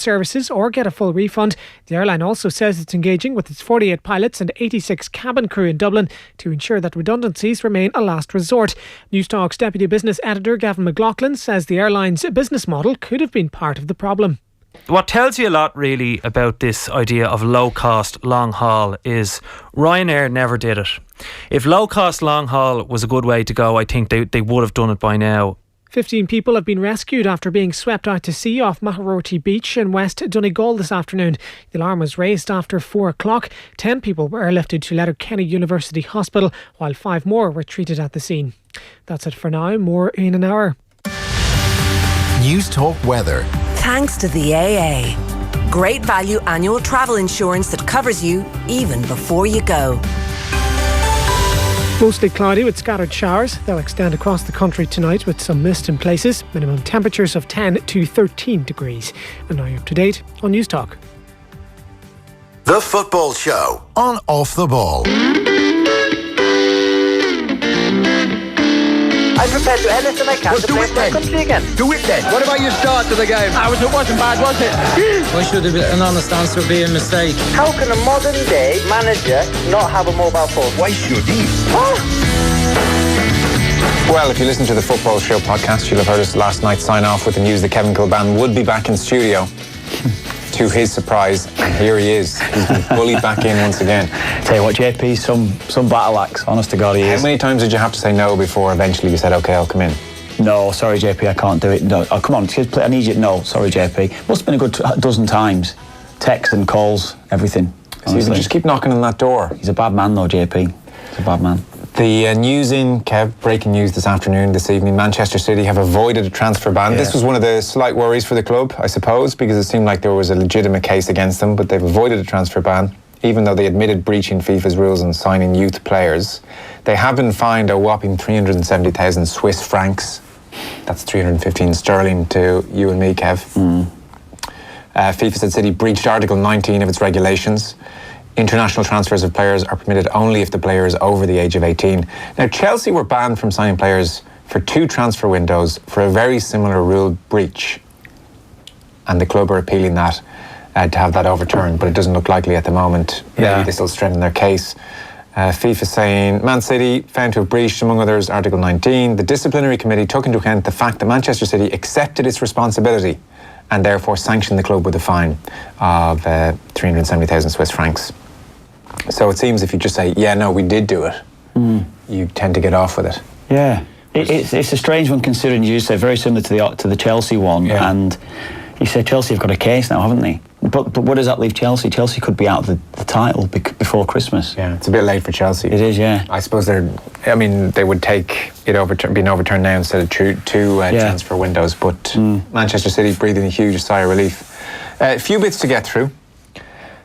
services or get a full refund. The airline also says it's engaging with its 48 pilots and 86 cabin crew in Dublin to ensure that redundancies remain a last resort. Newstalk's Deputy Business Editor Gavin McLaughlin says the airline's business model could have been part of the problem. What tells you a lot really about this idea of low cost long haul is Ryanair never did it. If low cost long haul was a good way to go, I think they would have done it by now. 15 people have been rescued after being swept out to sea off Maharoti Beach in West Donegal this afternoon. The alarm was raised after 4 o'clock. 10 people were airlifted to Letterkenny University Hospital, while 5 more were treated at the scene. That's it for now. More in an hour. Newstalk Weather. Thanks to the AA. Great value annual travel insurance that covers you even before you go. Mostly cloudy with scattered showers. They'll extend across the country tonight with some mist in places. Minimum temperatures of 10 to 13 degrees. And now you're up to date on Newstalk. The Football Show on Off the Ball. I'm prepared to do anything I can to play for my country again. Do it then. What about your start to the game? It wasn't bad, was it? Why should an honest answer be a mistake? How can a modern day manager not have a mobile phone? Why should he? Well, if you listen to the Football Show podcast, you'll have heard us last night sign off with the news that Kevin Kilbane would be back in studio. To his surprise, and here he is. He's been bullied back in once again. Tell you what, JP's some battle axe, honest to God he is. How many times did you have to say no before eventually you said, OK, I'll come in? No, sorry JP, I can't do it. No, oh, come on, I need you. No, sorry JP. Must have been a good dozen times. Texts and calls, everything. So you can just keep knocking on that door. He's a bad man though, JP. He's a bad man. The news in, Kev, breaking news this evening, Manchester City have avoided a transfer ban. Yeah. This was one of the slight worries for the club, I suppose, because it seemed like there was a legitimate case against them, but they've avoided a transfer ban, even though they admitted breaching FIFA's rules and signing youth players. They have been fined a whopping 370,000 Swiss francs. That's 315 sterling to you and me, Kev. FIFA said City breached Article 19 of its regulations. International transfers of players are permitted only if the player is over the age of 18. Now, Chelsea were banned from signing players for 2 transfer windows for a very similar rule breach. And the club are appealing that to have that overturned, but it doesn't look likely at the moment. Maybe they still strengthen their case. FIFA saying Man City found to have breached, among others, Article 19. The disciplinary committee took into account the fact that Manchester City accepted its responsibility and therefore sanctioned the club with a fine of 370,000 Swiss francs. So it seems if you just say, yeah, no, we did do it, you tend to get off with it. Yeah. It's a strange one considering you say very similar to the Chelsea one, and you say Chelsea have got a case now, haven't they? But where does that leave Chelsea? Chelsea could be out of the title before Christmas. Yeah, it's a bit late for Chelsea. It is, yeah. I suppose they would take it being overturned now instead of two transfer windows, but Manchester City breathing a huge sigh of relief. A few bits to get through.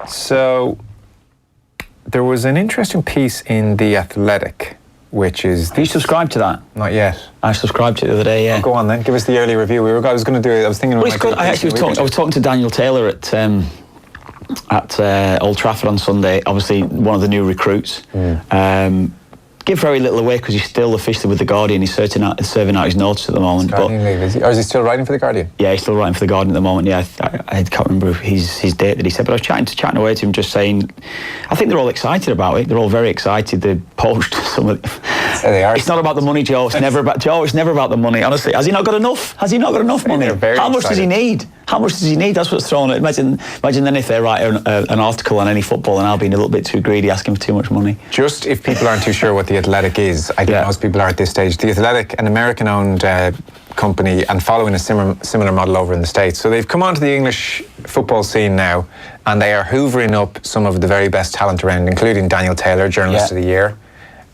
So there was an interesting piece in The Athletic, which is... Have you subscribed to that? Not yet. I subscribed to it the other day, yeah. Oh, go on then, give us the early review. I was going to do it, I was thinking... Well, it's good. I was talking to Daniel Taylor at Old Trafford on Sunday, obviously one of the new recruits. Give very little away because he's still officially with The Guardian. He's serving out his notice at the moment. Or is he still writing for The Guardian? Yeah, he's still writing for The Guardian at the moment. Yeah, I can't remember his date that he said, but I was chatting away to him, just saying, I think they're all excited about it. They're all very excited. They poached some of So they are. It's not about the money, Joe. It's never about the money. Honestly, has he not got enough? Has he not got enough money? How much does he need? How much does he need? That's what's thrown at. Imagine then if they write an article on any football and I'll be a little bit too greedy, asking for too much money. Just if people aren't too sure what The Athletic is, I think most people are at this stage. The Athletic, an American-owned company, and following a similar model over in the States. So they've come onto the English football scene now, and they are hoovering up some of the very best talent around, including Daniel Taylor, Journalist of the Year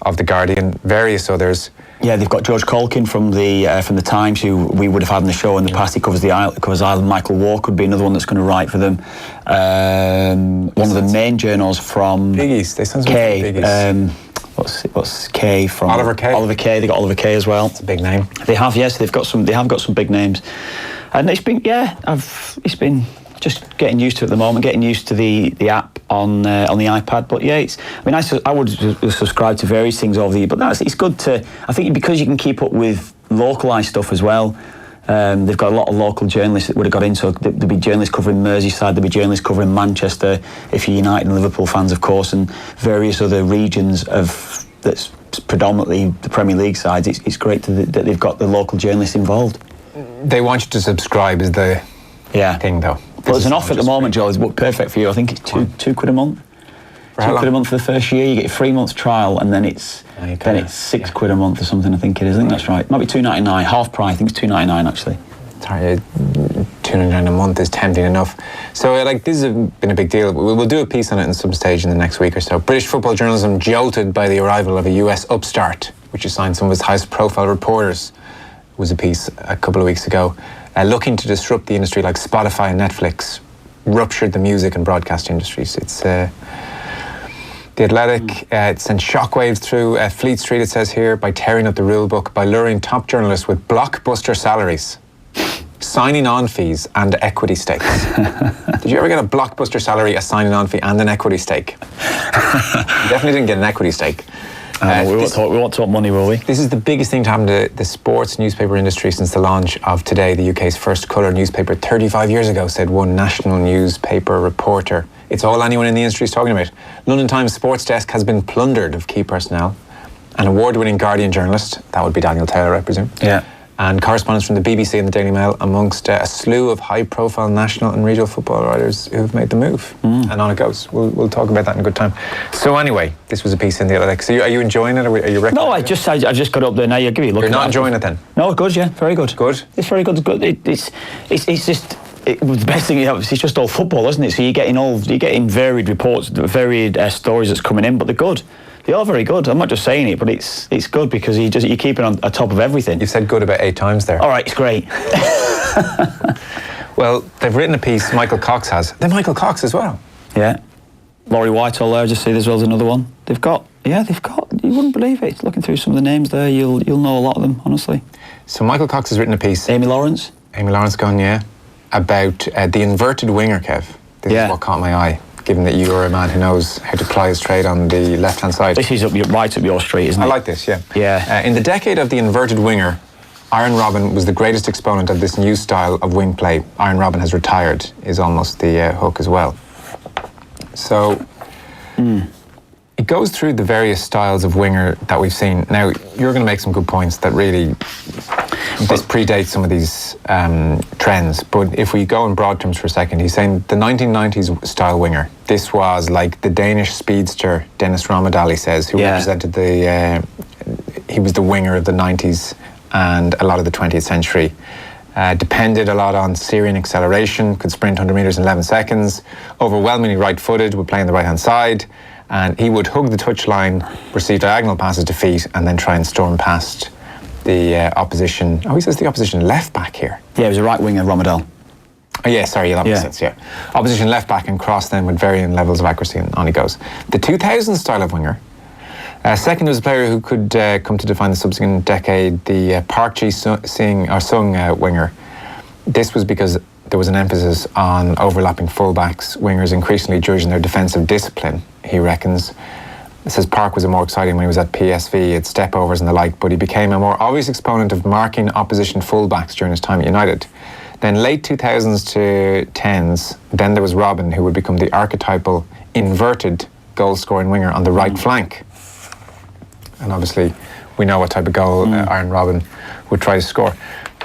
of The Guardian, various others. Yeah, they've got George Colkin from the Times, who we would have had in the show in the past. He covers Ireland. Michael Walker would be another one that's going to write for them. One of the main journals from Biggies. They sound like Biggies. What's Kay from? Oliver Kay. Oliver Kay. They got Oliver Kay as well. It's a big name. They have, yes. They have got some big names, and it's been just getting used to it at the moment, getting used to the app on the iPad. But yeah, I would subscribe to various things over the year, but it's good to, I think, because you can keep up with localised stuff as well. They've got a lot of local journalists that would have got in, so there'd be journalists covering Merseyside, there'd be journalists covering Manchester, if you're United and Liverpool fans, of course, and various other regions that's predominantly the Premier League sides. It's great that they've got the local journalists involved. They want you to subscribe is the thing, though. Well, there's an offer at the moment, Joe. It's perfect for you. I think it's £2 a month. £2 a month for the first year. You get a 3 month trial, and then it's £6 a month or something. I think it is. I think that's right. It might be $2.99, half price. I think it's $2.99 actually. Sorry, £2.99 a month is tempting enough. So, this has been a big deal. We'll do a piece on it in some stage in the next week or so. British football journalism jolted by the arrival of a US upstart, which assigned some of its highest-profile reporters. Was a piece a couple of weeks ago, looking to disrupt the industry like Spotify and Netflix, ruptured the music and broadcast industries. It's The Athletic. It sent shockwaves through Fleet Street, it says here, by tearing up the rule book, by luring top journalists with blockbuster salaries, signing on fees and equity stakes. Did you ever get a blockbuster salary, a signing on fee and an equity stake? You definitely didn't get an equity stake. We won't talk money, will we? This is the biggest thing to happen to the sports newspaper industry since the launch of Today, the UK's first colour newspaper 35 years ago, said one national newspaper reporter. It's all anyone in the industry is talking about. London Times sports desk has been plundered of key personnel. An award-winning Guardian journalist, that would be Daniel Taylor, I presume. Yeah. And correspondents from the BBC and the Daily Mail, amongst a slew of high-profile national and regional football writers who have made the move. And on it goes. We'll talk about that in a good time. So anyway, this was a piece in the Athletic. So are you enjoying it, or are you? No, I just got up there now. Give you a look. You're not enjoying it then? No, good. Yeah, very good. Good. It's very good. It's just. The best thing you have is it's just all football, isn't it? So you're getting varied reports, varied stories that's coming in, but they're good. They are very good. I'm not just saying it, but it's good because you're keeping on top of everything. You've said good about 8 times there. All right, it's great. Well, they've written a piece. Michael Cox has. They're Michael Cox as well. Yeah. Laurie Whitehall there. I just see as well as another one. They've got. You wouldn't believe it. Looking through some of the names there, you'll know a lot of them, honestly. So Michael Cox has written a piece. Amy Lawrence gone, yeah. About the inverted winger, Kev. This is what caught my eye, given that you are a man who knows how to ply his trade on the left-hand side. This is right up your street, isn't it? I like this, yeah. Yeah. In the decade of the inverted winger, Arjen Robben was the greatest exponent of this new style of wing play. Arjen Robben has retired, is almost the hook as well. So, it goes through the various styles of winger that we've seen. Now, you're going to make some good points that really... This predates some of these trends, but if we go in broad terms for a second, he's saying the 1990s style winger. This was like the Danish speedster Dennis Rommedahl, he says, who represented he was the winger of the 90s and a lot of the 20th century. Depended a lot on Syrian acceleration, could sprint 100 metres in 11 seconds, overwhelmingly right-footed, would play on the right-hand side, and he would hug the touchline, receive diagonal passes to feet, and then try and storm past the opposition. Oh, he says the opposition left back here. Yeah, he was a right winger, Rommedahl. Oh, yeah, sorry, that makes sense, yeah. Opposition left back and cross them with varying levels of accuracy, and on he goes. The 2000s style of winger. Second was a player who could come to define the subsequent decade, the Park Ji-sung winger. This was because there was an emphasis on overlapping fullbacks, wingers increasingly judging their defensive discipline, he reckons. It says Park was more exciting when he was at PSV, at step-overs and the like, but he became a more obvious exponent of marking opposition fullbacks during his time at United. Then late 2000s to 10s, then there was Robben, who would become the archetypal inverted goal-scoring winger on the right flank. And obviously, we know what type of goal Arjen Robben would try to score.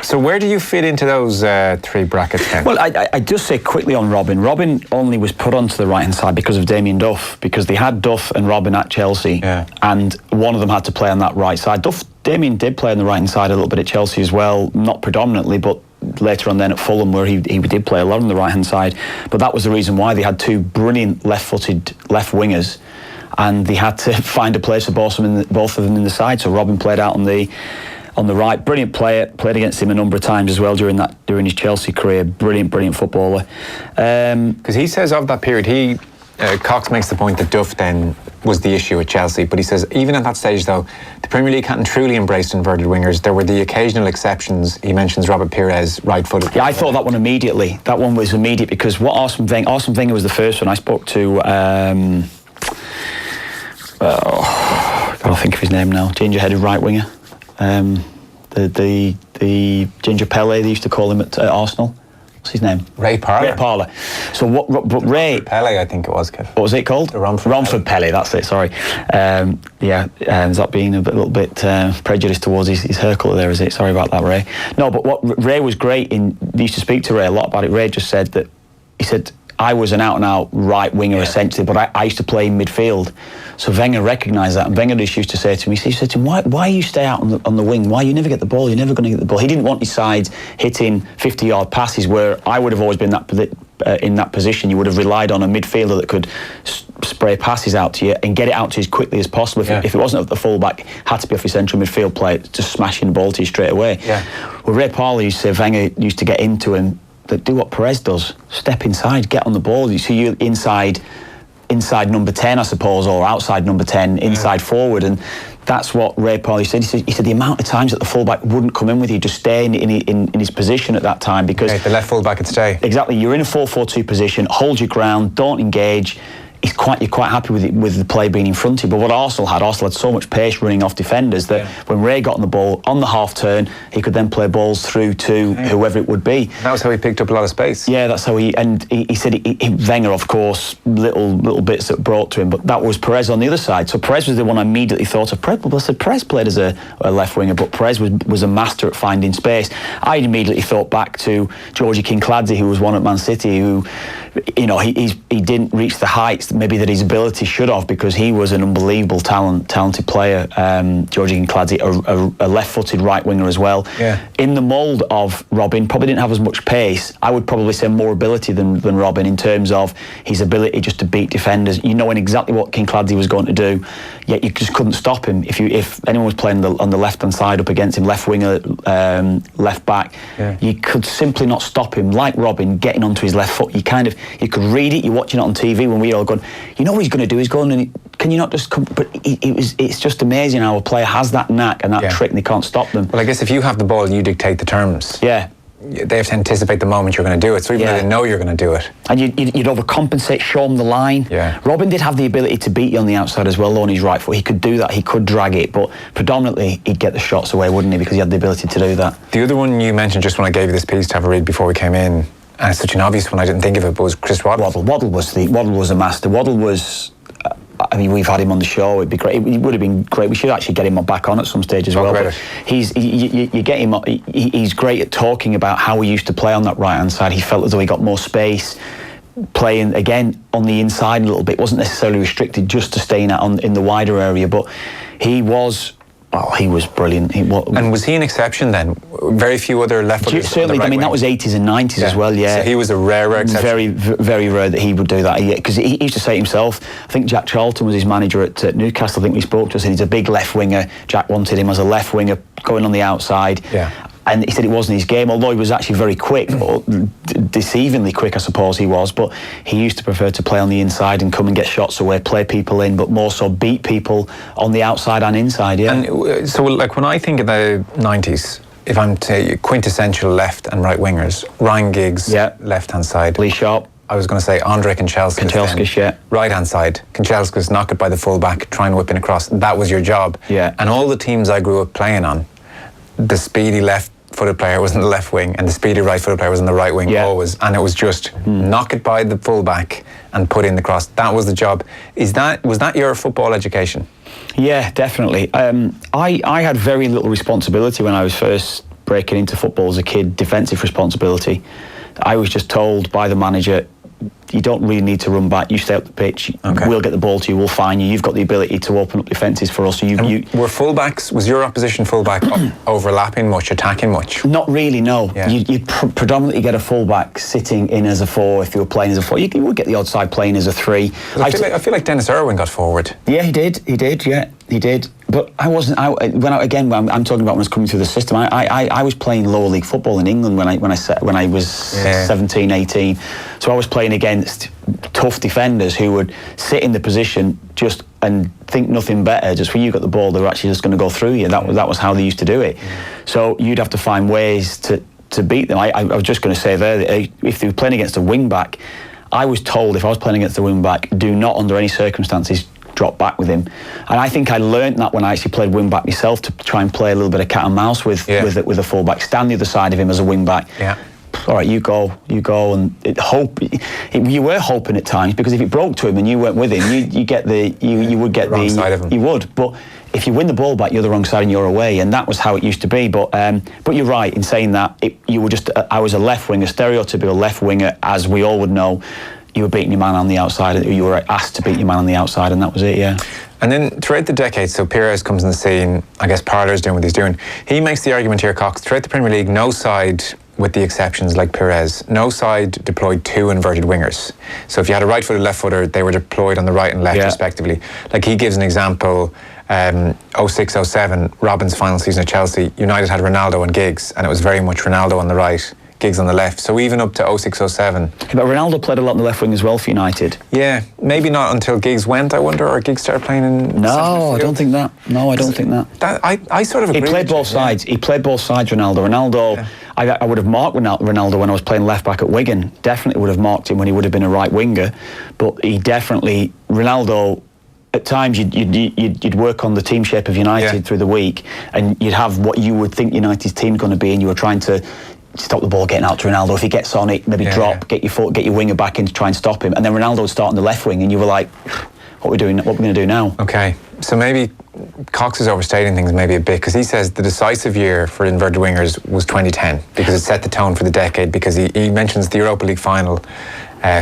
So where do you fit into those 3 brackets then? Well, I just say quickly on Robben. Robben only was put onto the right-hand side because of Damien Duff, because they had Duff and Robben at Chelsea, and one of them had to play on that right side. Damien did play on the right-hand side a little bit at Chelsea as well, not predominantly, but later on then at Fulham, where he did play a lot on the right-hand side. But that was the reason why they had 2 brilliant left-footed left wingers, and they had to find a place for both of them in the side. So Robben played out on the right. Brilliant player. Played against him a number of times as well during his Chelsea career. Brilliant footballer. Because he says of that period, Cox makes the point that Duff then was the issue at Chelsea, but he says even at that stage though, the Premier League hadn't truly embraced inverted wingers. There were the occasional exceptions. He mentions Robert Pires, right-footed. Yeah, I thought that one immediately. That one was immediate because what Arsene Wenger was the first one I spoke to. I can't think of his name now. Ginger-headed right winger. The the Ginger Pele, they used to call him at Arsenal. What's his name? Ray Parlour. Ray Parlour. So but Ray... Pele, I think it was, Kev. What was it called? The Romford Pele, that's it, sorry. Ends up being a little bit prejudiced towards his hair colour there, is it? Sorry about that, Ray. No, but what Ray was great in... They used to speak to Ray a lot about it. Ray just said that... He said, I was an out-and-out right winger, essentially, but I used to play in midfield. So Wenger recognised that, and Wenger just used to say to me, he said to him, why you stay out on the wing? Why you never get the ball? You're never going to get the ball. He didn't want his sides hitting 50-yard passes, where I would have always been in that position. You would have relied on a midfielder that could spray passes out to you and get it out to you as quickly as possible. If it wasn't at the full-back, it had to be off your central midfield player, just smashing the ball to you straight away. Yeah. Well, Ray Parlour used to say, Wenger used to get into him, that do what Perez does, step inside, get on the ball. You see you inside number 10, I suppose, or outside number 10, inside forward, and that's what Ray Parlour said. He said the amount of times that the fullback wouldn't come in with you, just stay in his position at that time, because the left fullback would stay. Exactly, you're in a 4-4-2 position, hold your ground, don't engage. You're quite happy with the play being in front of you. But what Arsenal had so much pace running off defenders that when Ray got on the ball on the half turn, he could then play balls through to whoever it would be. That was how he picked up a lot of space. Yeah, that's how he said Wenger, of course, little bits that brought to him, but that was Perez on the other side. So Perez was the one I immediately thought of. Perez played as a left winger, but Perez was a master at finding space. I immediately thought back to Georgie Kincladze, who was one at Man City, who, you know, he didn't reach the heights maybe that his ability should have, because he was an unbelievable talented player. Georgie Kincladze, a left-footed right winger as well. Yeah. In the mould of Robben, probably didn't have as much pace. I would probably say more ability than Robben in terms of his ability just to beat defenders. You knowing exactly what Kincladze was going to do, yet you just couldn't stop him. If anyone was playing on the left-hand side up against him, left winger, left back, you could simply not stop him. Like Robben, getting onto his left foot, you could read it. You're watching it on TV when we all going, you know what he's going to do? He's going, and can you not just come? But it's just amazing how a player has that knack and that trick, and they can't stop them. Well, I guess if you have the ball, you dictate the terms. Yeah. They have to anticipate the moment you're going to do it, so even though they know you're going to do it. And you'd overcompensate, show him the line. Yeah. Robben did have the ability to beat you on the outside as well, though, on his right foot. He could do that, he could drag it, but predominantly he'd get the shots away, wouldn't he, because he had the ability to do that. The other one you mentioned just when I gave you this piece to have a read before we came in, and it's such an obvious one, I didn't think of it, but was Chris Waddle. Waddle was a master. Waddle was... I mean, we've had him on the show. It'd be great. It would have been great. We should actually get him back on at some stage as well. But you get him. He's great at talking about how he used to play on that right hand side. He felt as though he got more space, playing again on the inside a little bit. Wasn't necessarily restricted just to staying out in the wider area, but he was. Oh, he was brilliant. And was he an exception then? Very few other left-footers. Certainly, I mean, that was 80s and 90s as well, yeah. So he was a rare exception. Very, very rare that he would do that. Because he used to say himself, I think Jack Charlton was his manager at Newcastle, I think we spoke to us, and he's a big left winger. Jack wanted him as a left winger going on the outside. Yeah. And he said it wasn't his game, although he was actually very quick, or deceivingly quick, I suppose he was. But he used to prefer to play on the inside and come and get shots away, play people in, but more so beat people on the outside and inside, yeah. And so, like, when I think of the 90s, if I'm to say quintessential left and right wingers, Ryan Giggs, left-hand side. Lee Sharp. I was going to say Andre Kanchelskis. Yeah. Right-hand side. Kanchelskis, knock it by the full-back, try and whip it across. That was your job. Yeah. And all the teams I grew up playing on, the speedy left-footed player was in the left wing and the speedy right-footed player was in the right wing always, and it was just knock it by the full-back and put in the cross. That was the job. Was that your football education? Yeah, definitely. I had very little responsibility when I was first breaking into football as a kid, defensive responsibility. I was just told by the manager, you don't really need to run back. You stay up the pitch. Okay. We'll get the ball to you. We'll find you. You've got the ability to open up defences for us. So were fullbacks? Was your opposition fullback overlapping much, attacking much? Not really. No. Yeah. You'd predominantly get a fullback sitting in as a 4 if you were playing as a 4. You would get the odd side playing as a 3. I feel like Dennis Irwin got forward. Yeah, he did. Yeah, he did. But I wasn't. I'm talking about when I was coming through the system. I was playing lower league football in England when I was 17, 18. So I was playing against tough defenders who would sit in the position and think nothing better. Just when you got the ball, they were actually just going to go through you. That was how they used to do it. So you'd have to find ways to beat them. I was just going to say there that if they were playing against a wing back, I was told if I was playing against a wing back, do not under any circumstances drop back with him. And I think I learnt that when I actually played wing back myself, to try and play a little bit of cat and mouse with a full back, stand the other side of him as a wing back. Yeah. All right, you go, and you were hoping at times, because if it broke to him and you weren't with him, you would get wrong side of him. You would, but if you win the ball back, you're the wrong side and you're away, and that was how it used to be. But you're right in saying that I was a left winger, stereotypical left winger, as we all would know. You were beating your man on the outside. You were asked to beat your man on the outside, and that was it. Yeah. And then throughout the decades, so Pires comes on the scene. I guess Parler's doing what he's doing. He makes the argument here, Cox. Throughout the Premier League, no side, with the exceptions like Pires, no side deployed two inverted wingers. So if you had a right-footed, left-footer, they were deployed on the right and left respectively. Like, he gives an example. 06-07, Robben's final season at Chelsea, United had Ronaldo and Giggs, and it was very much Ronaldo on the right, Giggs on the left. So even up to 06-07. But Ronaldo played a lot on the left wing as well for United. Yeah, maybe not until Giggs went, I wonder, or Giggs started playing in... No, I don't think that. I sort of agree. He played both sides. He played both sides, Ronaldo. Yeah. I would have marked Ronaldo when I was playing left back at Wigan. Definitely would have marked him when he would have been a right winger. But Ronaldo... At times, you'd work on the team shape of United through the week, and you'd have what you would think United's team's going to be, and you were trying to stop the ball getting out to Ronaldo. If he gets on it, maybe drop, get your winger back in to try and stop him, and then Ronaldo would start on the left wing, and you were like, what are we doing? What are we going to do now? Okay, so maybe Cox is overstating things maybe a bit, because he says the decisive year for inverted wingers was 2010, because it set the tone for the decade, because he mentions the Europa League final.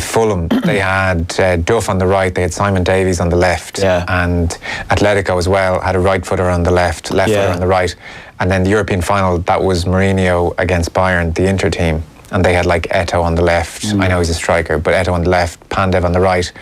Fulham, they had Duff on the right, they had Simon Davies on the left, and Atletico as well had a right footer on the left footer on the right, and then the European final, that was Mourinho against Bayern, the Inter team, and they had like Eto'o on the left. I know he's a striker, but Eto'o on the left, Pandev on the right,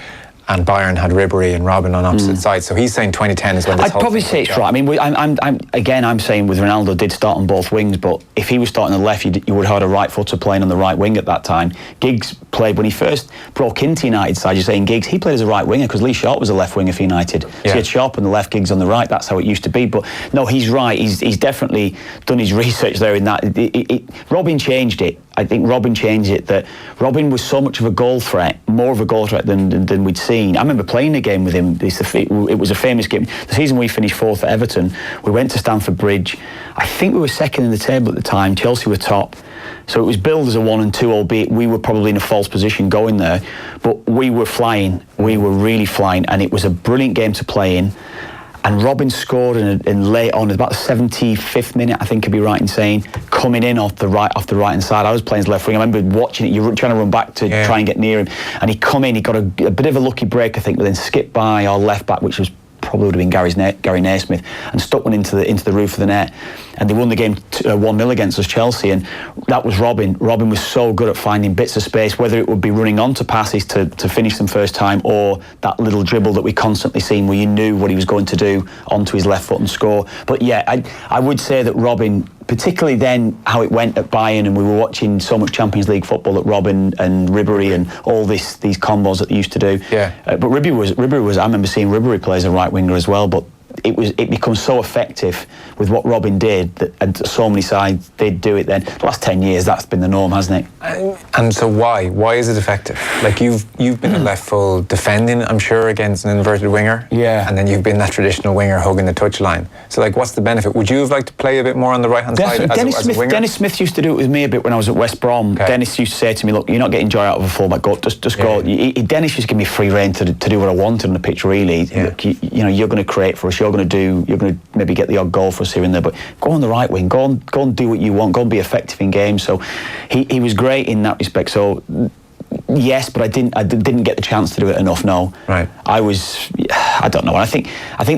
and Bayern had Ribery and Robben on opposite sides. So he's saying 2010 is when this whole... I'd probably say it's right. I mean, I'm saying with Ronaldo did start on both wings, but if he was starting on the left, you would have had a right footer playing on the right wing at that time. Giggs played, when he first broke into United side, you're saying Giggs, he played as a right winger, because Lee Sharp was a left winger for United. So he had Sharp on the left, Giggs on the right. That's how it used to be. But no, he's right. He's definitely done his research there in that. Robben changed it. I think Robben changed it, that Robben was so much of a goal threat, more of a goal threat than we'd seen. I remember playing a game with him. It was a famous game. The season we finished fourth at Everton, we went to Stamford Bridge. I think we were second in the table at the time. Chelsea were top. So it was billed as a 1 and 2, albeit we were probably in a false position going there. But we were flying. We were really flying. And it was a brilliant game to play in. And Robben scored in late on, about the 75th minute, I think I'd be right in saying, coming in off the right hand side. I was playing as left wing. I remember watching it. You were trying to run back to try and get near him, and he come in. He got a bit of a lucky break, I think, but then skipped by our left back, which was probably would have been Gary Naismith, and stuck one into the roof of the net. And they won the game 1-0 against us, Chelsea, and that was Robben. Robben was so good at finding bits of space, whether it would be running onto passes to finish them first time, or that little dribble that we constantly seen where you knew what he was going to do onto his left foot and score. But yeah, I would say that Robben, particularly then how it went at Bayern, and we were watching so much Champions League football at Robben and Ribery and all these combos that they used to do. But Ribery was I remember seeing Ribery play as a right winger as well, but it becomes so effective with what Robben did, and so many sides did do it then. The last 10 years, that's been the norm, hasn't it? And so why is it effective? Like, you've been a left full defending, I'm sure, against an inverted winger, and then you've been that traditional winger hugging the touchline. So like, what's the benefit? Would you have liked to play a bit more on the right hand side as a winger? Dennis Smith used to do it with me a bit when I was at West Brom. Dennis used to say to me, look, you're not getting joy out of a fullback, go, just go. Dennis used to give me free rein to do what I wanted on the pitch, really. Look, you know, you're going to create for us, you're going to maybe get the odd goal for us here and there, but go on the right wing, go and do what you want, go and be effective in games. So he was great in that respect. So yes, but I didn't get the chance to do it enough. No, right. I don't know. And I think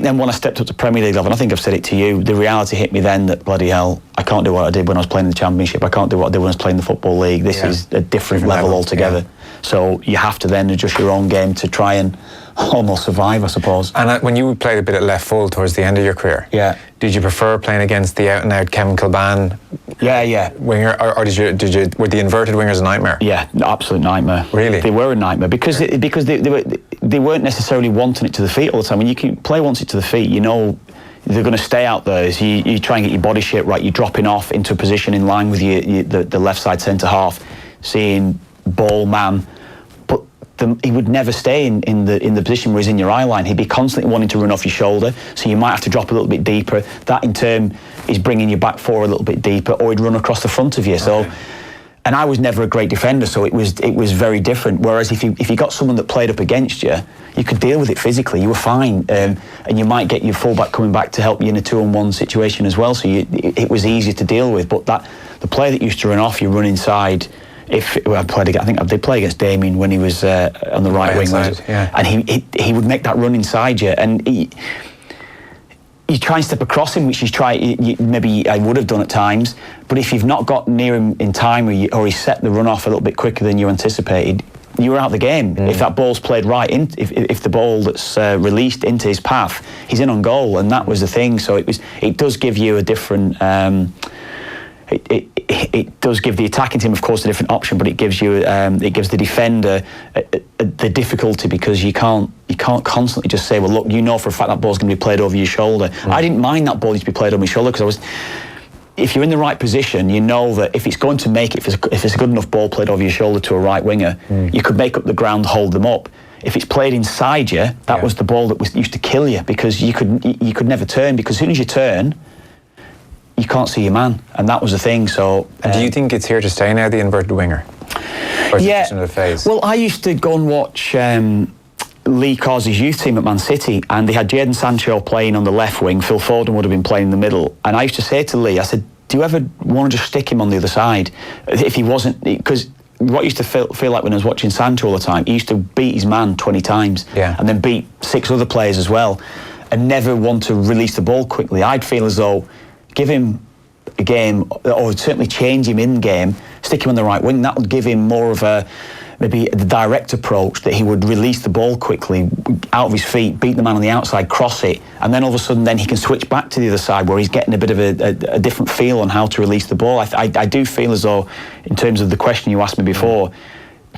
then when I stepped up to Premier League level, and I think I've said it to you, the reality hit me then that bloody hell, I can't do what I did when I was playing the Championship. I can't do what I did when I was playing the Football League. This is a different level altogether. Yeah. So you have to then adjust your own game to try and almost survive, I suppose. And when you played a bit at left full towards the end of your career, did you prefer playing against the out and out Kevin Kilbane? Winger, or were the inverted wingers a nightmare? Yeah, absolute nightmare. Really? They were a nightmare because they weren't necessarily wanting it to the feet all the time. When you can play wants it to the feet, you know they're going to stay out there. So you try and get your body shape right. You're dropping off into a position in line with the left side centre half, seeing ball man. he would never stay in the position where he's in your eye line. He'd be constantly wanting to run off your shoulder, so you might have to drop a little bit deeper. That in turn is bringing you back forward a little bit deeper, or he'd run across the front of you. So, and I was never a great defender, so it was very different. Whereas if you got someone that played up against you, you could deal with it physically. You were fine, and you might get your fullback coming back to help you in a 2-on-1 situation as well. So it was easier to deal with. But the player that used to run off, you run inside. I think I did play against Damien when he was on the right wing, and he would make that run inside you, and you try and step across him, which maybe I would have done at times. But if you've not got near him in time, or he set the run off a little bit quicker than you anticipated, you were out of the game. If that ball's played right, if the ball that's released into his path, he's in on goal, and that was the thing. So it does give you a different. It does give the attacking team, of course, a different option, but it gives the defender the difficulty, because you can't constantly just say, well, look, you know for a fact that ball's going to be played over your shoulder. I didn't mind that ball used to be played over my shoulder, because if you're in the right position, you know that if it's going to make it, if it's a good enough ball played over your shoulder to a right winger, you could make up the ground, hold them up. If it's played inside you, that was the ball that used to kill you, because you could never turn, because as soon as you turn, you can't see your man, and that was the thing. So, do you think it's here to stay now, the inverted winger? Or is it just another phase? Well, I used to go and watch Lee Carsey's youth team at Man City, and they had Jadon Sancho playing on the left wing. Phil Foden would have been playing in the middle, and I used to say to Lee, I said, do you ever want to just stick him on the other side if he wasn't? Because what used to feel like when I was watching Sancho all the time, he used to beat his man 20 times, and then beat 6 other players as well, and never want to release the ball quickly. I'd feel as though give him a game, or certainly change him in game, stick him on the right wing. That would give him more of maybe the direct approach, that he would release the ball quickly out of his feet, beat the man on the outside, cross it, and then all of a sudden then he can switch back to the other side, where he's getting a bit of a different feel on how to release the ball. I do feel as though, in terms of the question you asked me before,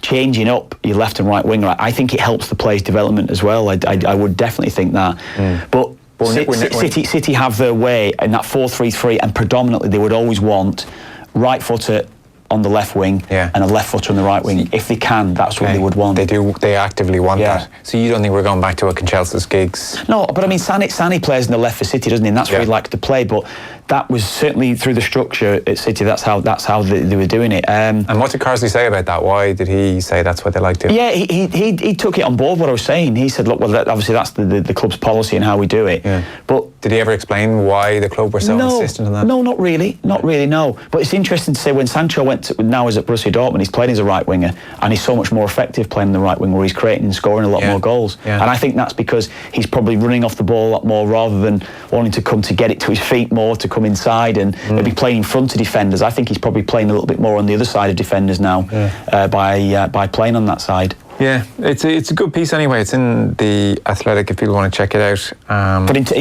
changing up your left and right winger, I think it helps the player's development as well. I would definitely think that. But City have their way in that 4-3-3, and predominantly they would always want right footer on the left wing and a left footer on the right wing. If they can, that's what they would want. They actively want that. So you don't think we're going back to a Conchelsea's gigs? No, but I mean, Sané plays in the left for City, doesn't he? And that's where he likes to play. But that was certainly through the structure at City. That's how they were doing it. And what did Carsley say about that? Why did he say that's what they like to do? Yeah, he took it on board, what I was saying. He said, look, well, obviously that's the club's policy and how we do it. Yeah. But did he ever explain why the club were so insistent on that? No, not really. Not really, no. But it's interesting to say, when Sancho now is at Borussia Dortmund, he's playing as a right winger, and he's so much more effective playing the right wing, where he's creating and scoring a lot more goals. Yeah. And I think that's because he's probably running off the ball a lot more, rather than wanting to come to get it to his feet more, to come inside and maybe playing in front of defenders. I think he's probably playing a little bit more on the other side of defenders now, by playing on that side. Yeah, it's a good piece anyway. It's in The Athletic if people want to check it out. But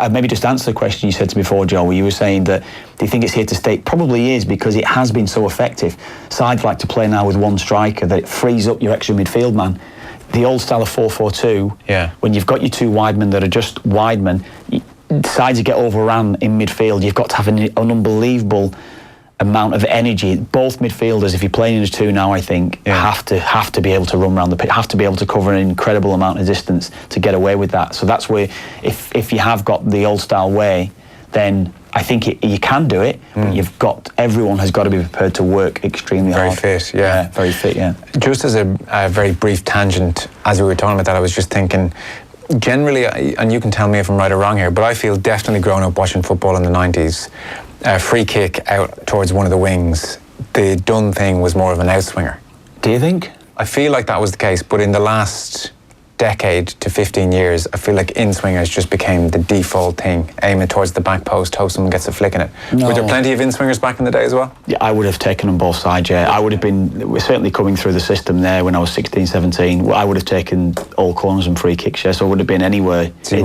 I maybe just answer the question you said to me before, Joe, where you were saying that do you think it's here to stay? It probably is, because it has been so effective. Sides like to play now with one striker, that it frees up your extra midfield man. The old style of 4-4-2, when you've got your 2 wide men that are just wide men, sides that get overrun in midfield, you've got to have an unbelievable amount of energy. Both midfielders, if you're playing as 2 now, I think have to be able to run around the pitch, have to be able to cover an incredible amount of distance to get away with that. So that's where, if you have got the old style way, then I think you can do it. But everyone has got to be prepared to work extremely hard. Very fit, yeah. Very fit, yeah. Just as a very brief tangent, as we were talking about that, I was just thinking, generally, and you can tell me if I'm right or wrong here, but I feel definitely growing up watching football in the 90s, a free kick out towards one of the wings, the done thing was more of an outswinger. Do you think? I feel like that was the case, but in the last decade to 15 years, I feel like in-swingers just became the default thing. Aim it towards the back post, hope someone gets a flick in it. No. Were there plenty of in-swingers back in the day as well? Yeah, I would have taken on both sides, yeah. I would have been, certainly coming through the system there when I was 16, 17, I would have taken all corners and free kicks, yeah, so I would have been anywhere. So you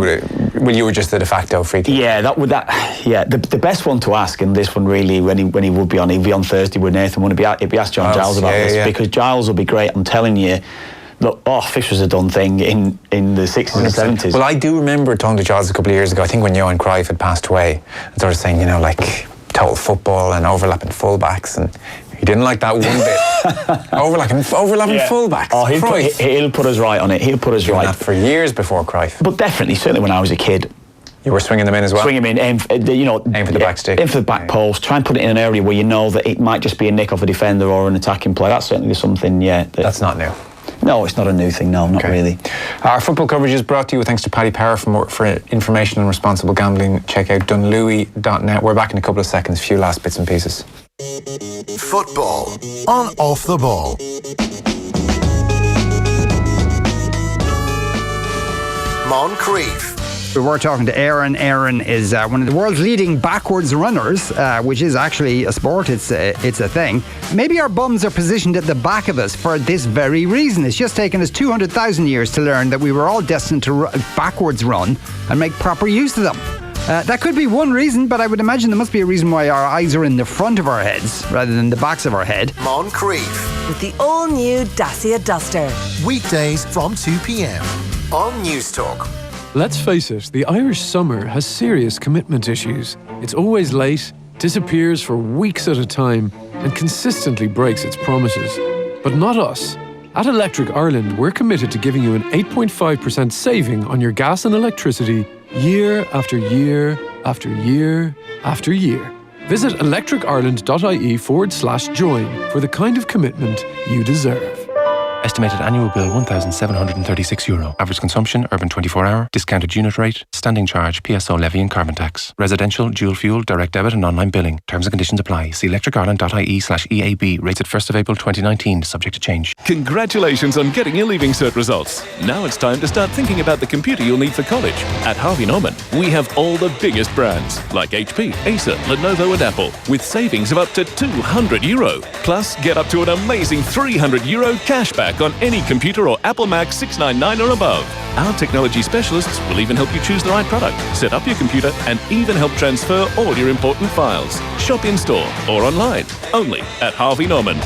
were just the de facto free kick? Yeah, the best one to ask, and this one really, when he would be on, he'd be on Thursday with Nathan, wouldn't he? He'd be asked John Giles about this, because Giles will be great, I'm telling you. Look, fish was a done thing in the 60s and 70s. Well, I do remember talking to Giles a couple of years ago, I think when Johan Cruyff had passed away, and sort of saying, like total football and overlapping fullbacks, and He didn't like that one bit. Overlapping fullbacks. Oh, he'll put us right on it. He'll put us right. That for years before Cruyff. But definitely, certainly when I was a kid. You were swinging them in as well? Swing them in, aim for the back stick. Aim for the back post. Try and put it in an area where you know that it might just be a nick off a defender or an attacking play. That's certainly something, That's not new. No, it's not a new thing, no, not really. Our football coverage is brought to you thanks to Paddy Power. For information on responsible gambling, check out dunlewy.net. We're back in a couple of seconds. Few last bits and pieces. Football on Off the Ball. Moncrief. We were talking to Aaron. Aaron is one of the world's leading backwards runners, which is actually a sport. It's a thing. Maybe our bums are positioned at the back of us for this very reason. It's just taken us 200,000 years to learn that we were all destined to backwards run and make proper use of them. That could be one reason, but I would imagine there must be a reason why our eyes are in the front of our heads rather than the backs of our head. Moncrief. With the all-new Dacia Duster. Weekdays from 2 p.m. on News Talk. Let's face it, the Irish summer has serious commitment issues. It's always late, disappears for weeks at a time, and consistently breaks its promises. But not us. At Electric Ireland, we're committed to giving you an 8.5% saving on your gas and electricity year after year after year after year. Visit electricireland.ie/join for the kind of commitment you deserve. Estimated annual bill €1,736. Average consumption, urban 24-hour, discounted unit rate, standing charge, PSO levy and carbon tax. Residential, dual fuel, direct debit and online billing. Terms and conditions apply. See electricireland.ie/EAB. Rates at 1st of April 2019, subject to change. Congratulations on getting your Leaving Cert results. Now it's time to start thinking about the computer you'll need for college. At Harvey Norman, we have all the biggest brands like HP, Acer, Lenovo and Apple with savings of up to €200. Plus, get up to an amazing €300 cashback on any computer or Apple Mac 699 or above. Our technology specialists will even help you choose the right product, set up your computer, and even help transfer all your important files. Shop in store or online, only at Harvey Norman.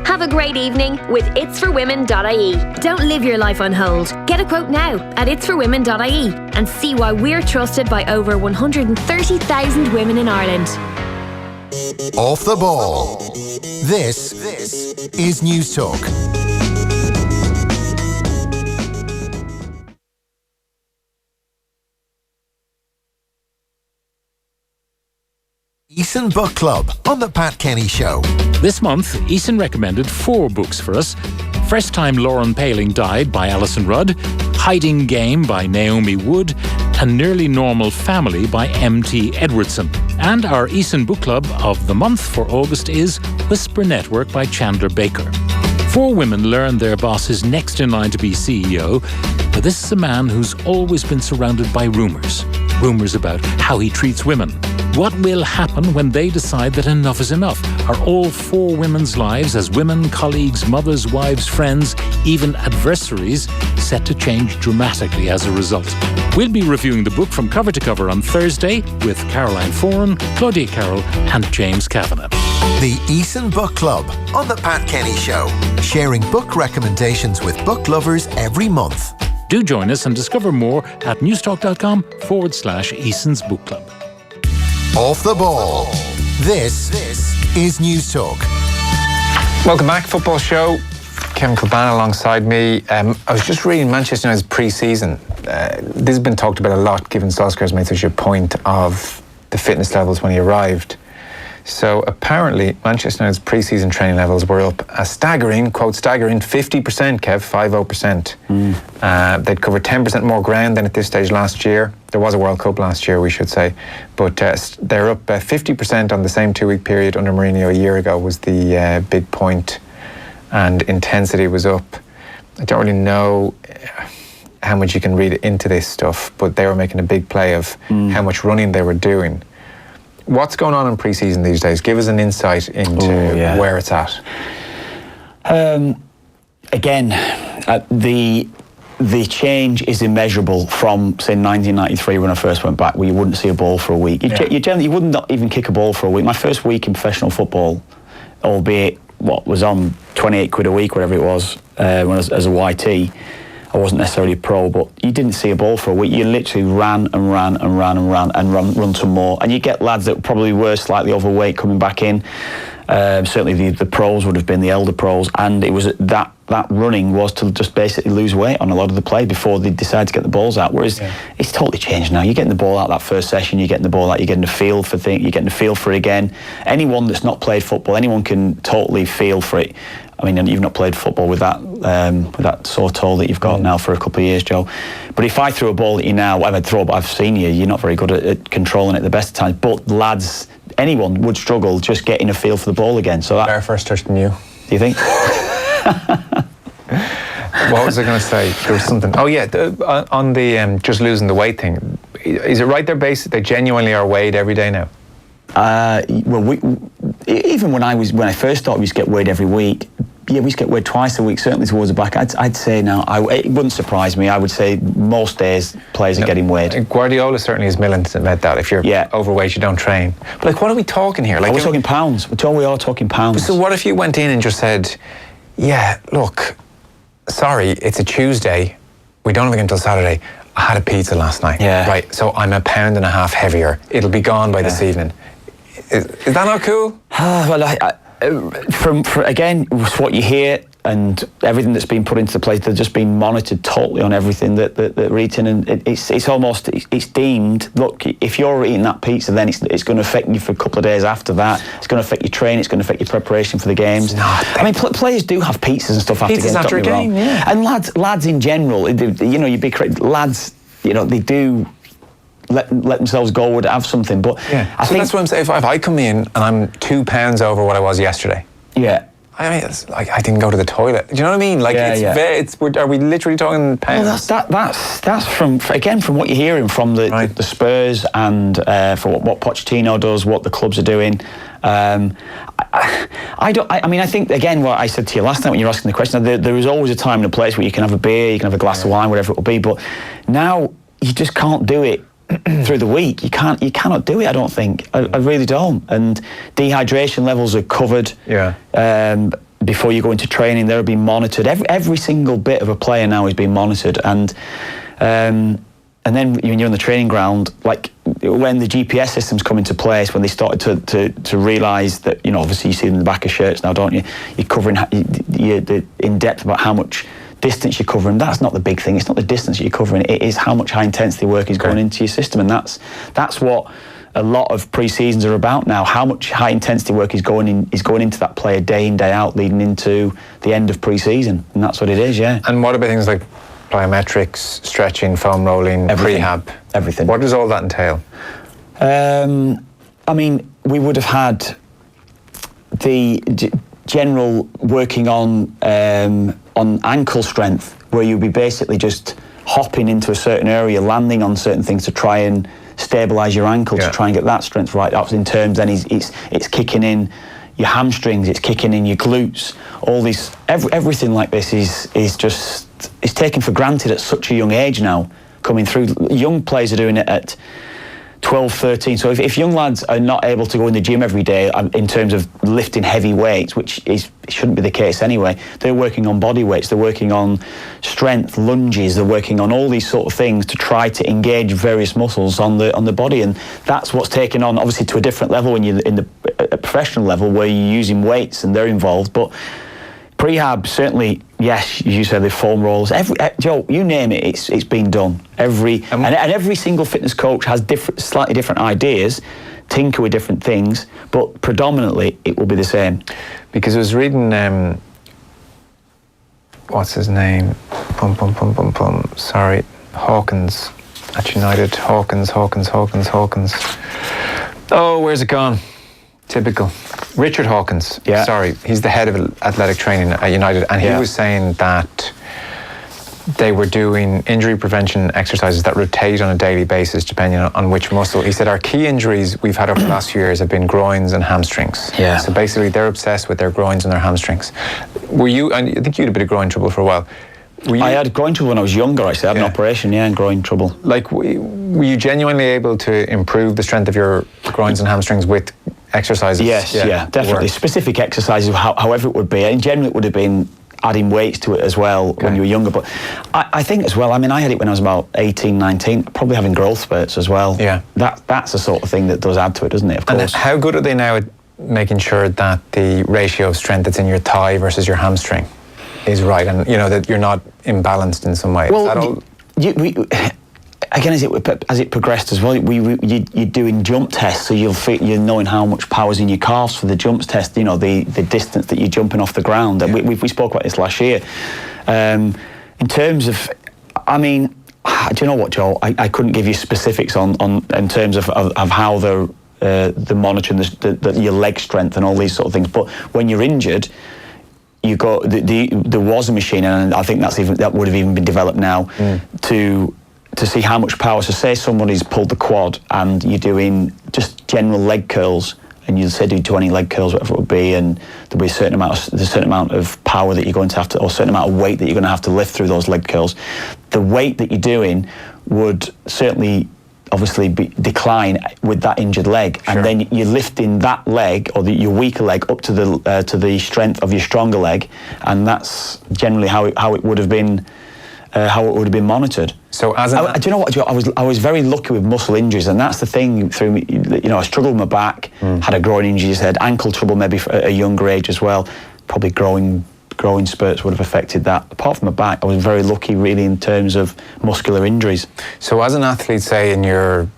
Have a great evening with itsforwomen.ie. Don't live your life on hold. Get a quote now at itsforwomen.ie and see why we're trusted by over 130,000 women in Ireland. Off the Ball. This is News Talk. Eason Book Club on the Pat Kenny Show. This month, Eason recommended 4 books for us. First Time Lauren Paling Died by Alison Rudd, Hiding Game by Naomi Wood, and Nearly Normal Family by M.T. Edwardson. And our Eason Book Club of the month for August is Whisper Network by Chandler Baker. 4 women learn their boss is next in line to be CEO, but this is a man who's always been surrounded by rumours. Rumours about how he treats women. What will happen when they decide that enough is enough? Are all 4 women's lives as women, colleagues, mothers, wives, friends, even adversaries, set to change dramatically as a result? We'll be reviewing the book from cover to cover on Thursday with Caroline Foran, Claudia Carroll and James Kavanagh. The Eason Book Club on the Pat Kenny Show. Sharing book recommendations with book lovers every month. Do join us and discover more at newstalk.com/Eason's Book Club. Off the Ball. This is News Talk. Welcome back, Football Show. Kevin Kilbane alongside me. I was just reading Manchester United's pre-season. This has been talked about a lot, given Solskjaer's made such a point of the fitness levels when he arrived. So apparently Manchester United's pre-season training levels were up a staggering, quote, staggering 50%, Kev, 50%. They'd covered 10% more ground than at this stage last year. There was a World Cup last year, we should say. But they're up 50% on the same 2-week period under Mourinho a year ago was the big point. And intensity was up. I don't really know how much you can read into this stuff, but they were making a big play of how much running they were doing. What's going on in pre-season these days? Give us an insight into where it's at. The change is immeasurable from, say, 1993 when I first went back, where you wouldn't see a ball for a week. You wouldn't not even kick a ball for a week. My first week in professional football, albeit what was on 28 quid a week, whatever it was, when I was, as a YT, I wasn't necessarily a pro, but you didn't see a ball for a week. You literally ran and ran and ran and ran and run some more. And you get lads that probably were slightly overweight coming back in, Certainly the pros would have been the elder pros, and it was that running was to just basically lose weight on a lot of the play before they decide to get the balls out. Whereas it's totally changed now. You're getting the ball out that first session, you're getting the ball out, you're getting a feel for things, you're getting a feel for it again. Anyone that's not played football, anyone can totally feel for it. I mean, you've not played football with that sore toe that you've got now for a couple of years, Joe. But if I threw a ball at you now, I've seen you, you're not very good at controlling it the best of times. But lads, anyone would struggle just getting a feel for the ball again. So Better first touch than you. Do you think? What was I going to say? There was something. Oh yeah, on the just losing the weight thing. Is it right? They genuinely are weighed every day now. Even when I first started, we used to get weighed every week. Yeah, we used to get weighed twice a week, certainly towards the back. I'd say now, it wouldn't surprise me. I would say most days players are getting weighed. Guardiola certainly is militant about that. If you're overweight, you don't train. But like, what are we talking here? Like, we're talking pounds. We are talking pounds. So what if you went in and just said, yeah, look, sorry, it's a Tuesday. We don't have it until Saturday. I had a pizza last night. Yeah. Right, so I'm 1.5 pounds heavier. It'll be gone by this evening. Is that not cool? Well, from again, what you hear and everything that's been put into the place, they're just being monitored totally on everything that they're eating, and it's almost deemed. Look, if you're eating that pizza, then it's going to affect you for a couple of days after that. It's going to affect your training. It's going to affect your preparation for the games. I mean, players do have pizzas and stuff after games. After a game, yeah. And lads in general, you'd be correct. Lads, they do let themselves go or have something. But I think that's what I'm saying. If I come in and I'm 2 pounds over what I was yesterday, I mean, it's like I didn't go to the toilet. Do you know what I mean? Like, are we literally talking pounds? Well, that's from what you're hearing from the Spurs and from what Pochettino does, what the clubs are doing. I think again what I said to you last night when you were asking the question. There is always a time and a place where you can have a beer, you can have a glass of wine, whatever it will be. But now you just can't do it through the week. You cannot do it. I don't think. I really don't. And dehydration levels are covered. Yeah. Before you go into training, they're being monitored. Every single bit of a player now is being monitored. And then when you're on the training ground, like when the GPS systems come into place, when they started to realise that, obviously you see them in the back of shirts now, don't you? You're covering you're in depth about how much distance you're covering. That's not the big thing. It's not the distance you're covering. It is how much high intensity work is going into your system, and that's what a lot of pre-seasons are about now. How much high intensity work is going into that player day in, day out, leading into the end of pre-season, and that's what it is. Yeah. And what about things like plyometrics, stretching, foam rolling, prehab, everything? What does all that entail? I mean, we would have had the general working on ankle strength, where you'd be basically just hopping into a certain area, landing on certain things to try and stabilise your ankle, to try and get that strength right. That's in terms, then it's kicking in your hamstrings, it's kicking in your glutes. All this, everything like this is taken for granted at such a young age now. Coming through, young players are doing it at 12, 13. So if young lads are not able to go in the gym every day in terms of lifting heavy weights, which shouldn't be the case anyway, they're working on body weights, they're working on strength, lunges, they're working on all these sort of things to try to engage various muscles on the body, and that's what's taken on obviously to a different level when you're in the professional level where you're using weights and they're involved. But prehab, certainly, yes, you said the foam rolls. Joe, you name it, it's been done. And every single fitness coach has slightly different ideas, tinker with different things, but predominantly it will be the same. Because I was reading, what's his name? Sorry, Hawkins at United. Hawkins. Oh, where's it gone? Typical. Richard Hawkins. Yeah. Sorry, he's the head of athletic training at United, and he was saying that they were doing injury prevention exercises that rotate on a daily basis depending on which muscle. He said our key injuries we've had over the last few years have been groins and hamstrings. Yeah. So basically they're obsessed with their groins and their hamstrings. Were you, and I think you had a bit of groin trouble for a while. I had groin trouble when I was younger, actually. I had an operation, and groin trouble. Like, were you genuinely able to improve the strength of your groins and hamstrings with exercises? Yes, definitely. Specific exercises, however it would be. And generally it would have been adding weights to it as well when you were younger. But I think as well, I mean, I had it when I was about 18, 19, probably having growth spurts as well. Yeah. That's the sort of thing that does add to it, doesn't it, of course. And how good are they now making sure that the ratio of strength that's in your thigh versus your hamstring is right, and that you're not imbalanced in some way. Well, again, as it progressed as well, you're doing jump tests, so you're knowing how much power's in your calves for the jumps test. The distance that you're jumping off the ground. And we spoke about this last year. In terms of, do you know what, Joe? I couldn't give you specifics on in terms of how they're monitoring your leg strength and all these sort of things. But when you're injured, you got there was a machine, and I think that would have even been developed now to see how much power. So say somebody's pulled the quad and you're doing just general leg curls, and you say do 20 leg curls, whatever it would be, and there'll be a certain amount of power that you're going to have to, or a certain amount of weight that you're going to have to lift through those leg curls. The weight that you're doing would certainly obviously decline with that injured leg, and then you're lifting that leg or your weaker leg up to the strength of your stronger leg, and that's generally how it would have been monitored. So do you know what, Joe? I was very lucky with muscle injuries, and that's the thing through me. I struggled with my back, had a groin injury, had ankle trouble maybe at a younger age as well. Probably growing spurts would have affected that. Apart from my back, I was very lucky really in terms of muscular injuries. So as an athlete, say in your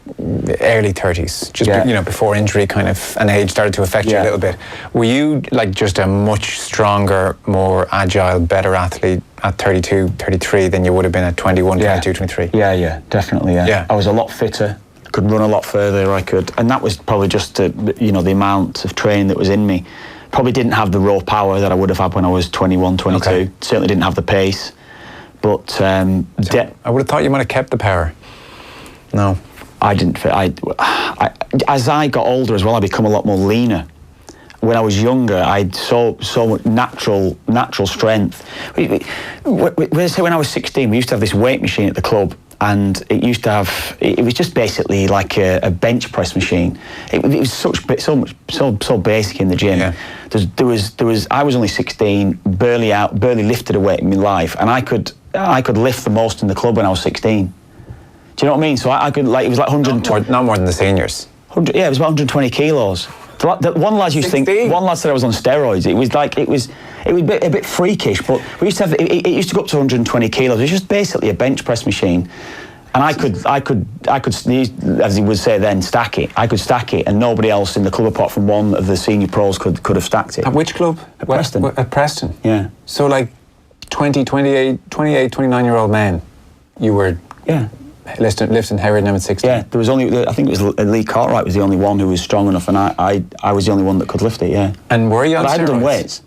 early 30s, just before injury kind of and age started to affect you a little bit, were you like just a much stronger, more agile, better athlete at 32, 33 than you would have been at 21, 22, 23? Yeah, definitely, I was a lot fitter, could run a lot further, and that was probably just the amount of training that was in me. Probably didn't have the raw power that I would have had when I was 21, 22. Okay. Certainly didn't have the pace. But I would have thought you might have kept the power. No. I didn't. As I got older as well, I become a lot more leaner. When I was younger, I had so much natural strength. When I was 16, we used to have this weight machine at the club, and it was just basically like a bench press machine. It was so basic in the gym. Yeah. I was only 16, barely lifted a weight in my life, and I could lift the most in the club when I was 16. Do you know what I mean? So I could, it was like 120. Not more than the seniors. It was about 120 kilos. One lad said I was on steroids. It was a bit freakish, but we used to have it used to go up to 120 kilos. It was just basically a bench press machine, and I could, as he would say then, stack it. I could stack it, and nobody else in the club apart from one of the senior pros could have stacked it. At which club? At Preston. At Preston. Yeah. So 28, 29-year-old men, you were lifting heavier than them at 16. Yeah, there was only, I think it was Lee Cartwright was the only one who was strong enough, and I was the only one that could lift it. Yeah. And were you on steroids? I hadn't done weights.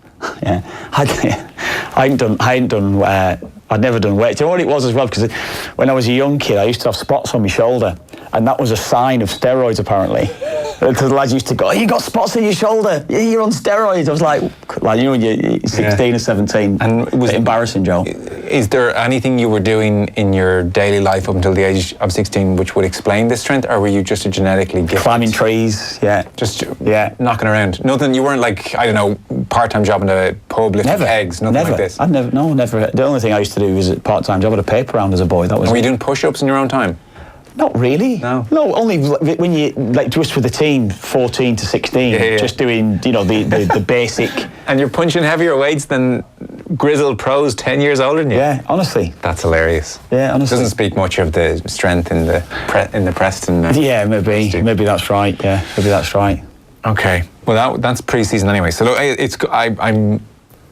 I'd never done weights. Do you know what it was as well? Because when I was a young kid, I used to have spots on my shoulder, and that was a sign of steroids apparently. Because the lads used to go, "Oh, you got spots on your shoulder. You're on steroids." I was like when you're 16 or 17. And was it embarrassing, Joe? Is there anything you were doing in your daily life up until the age of 16 which would explain this strength, or were you just a genetically gifted? Climbing trees, knocking around. Nothing. You weren't part-time job in a pub lifting eggs. Nothing like this. Never. The only thing I used to do was a part-time job at a paper round as a boy. That was. And were you doing push-ups in your own time? Not really. No, only when you just with the team, 14 to 16, just doing the basic. And you're punching heavier weights than grizzled pros 10 years older than you. Yeah, honestly. That's hilarious. Yeah, honestly. Doesn't speak much of the strength in the Preston. Yeah, maybe that's right. Yeah, maybe that's right. Okay, well that's pre-season anyway. So look, I'm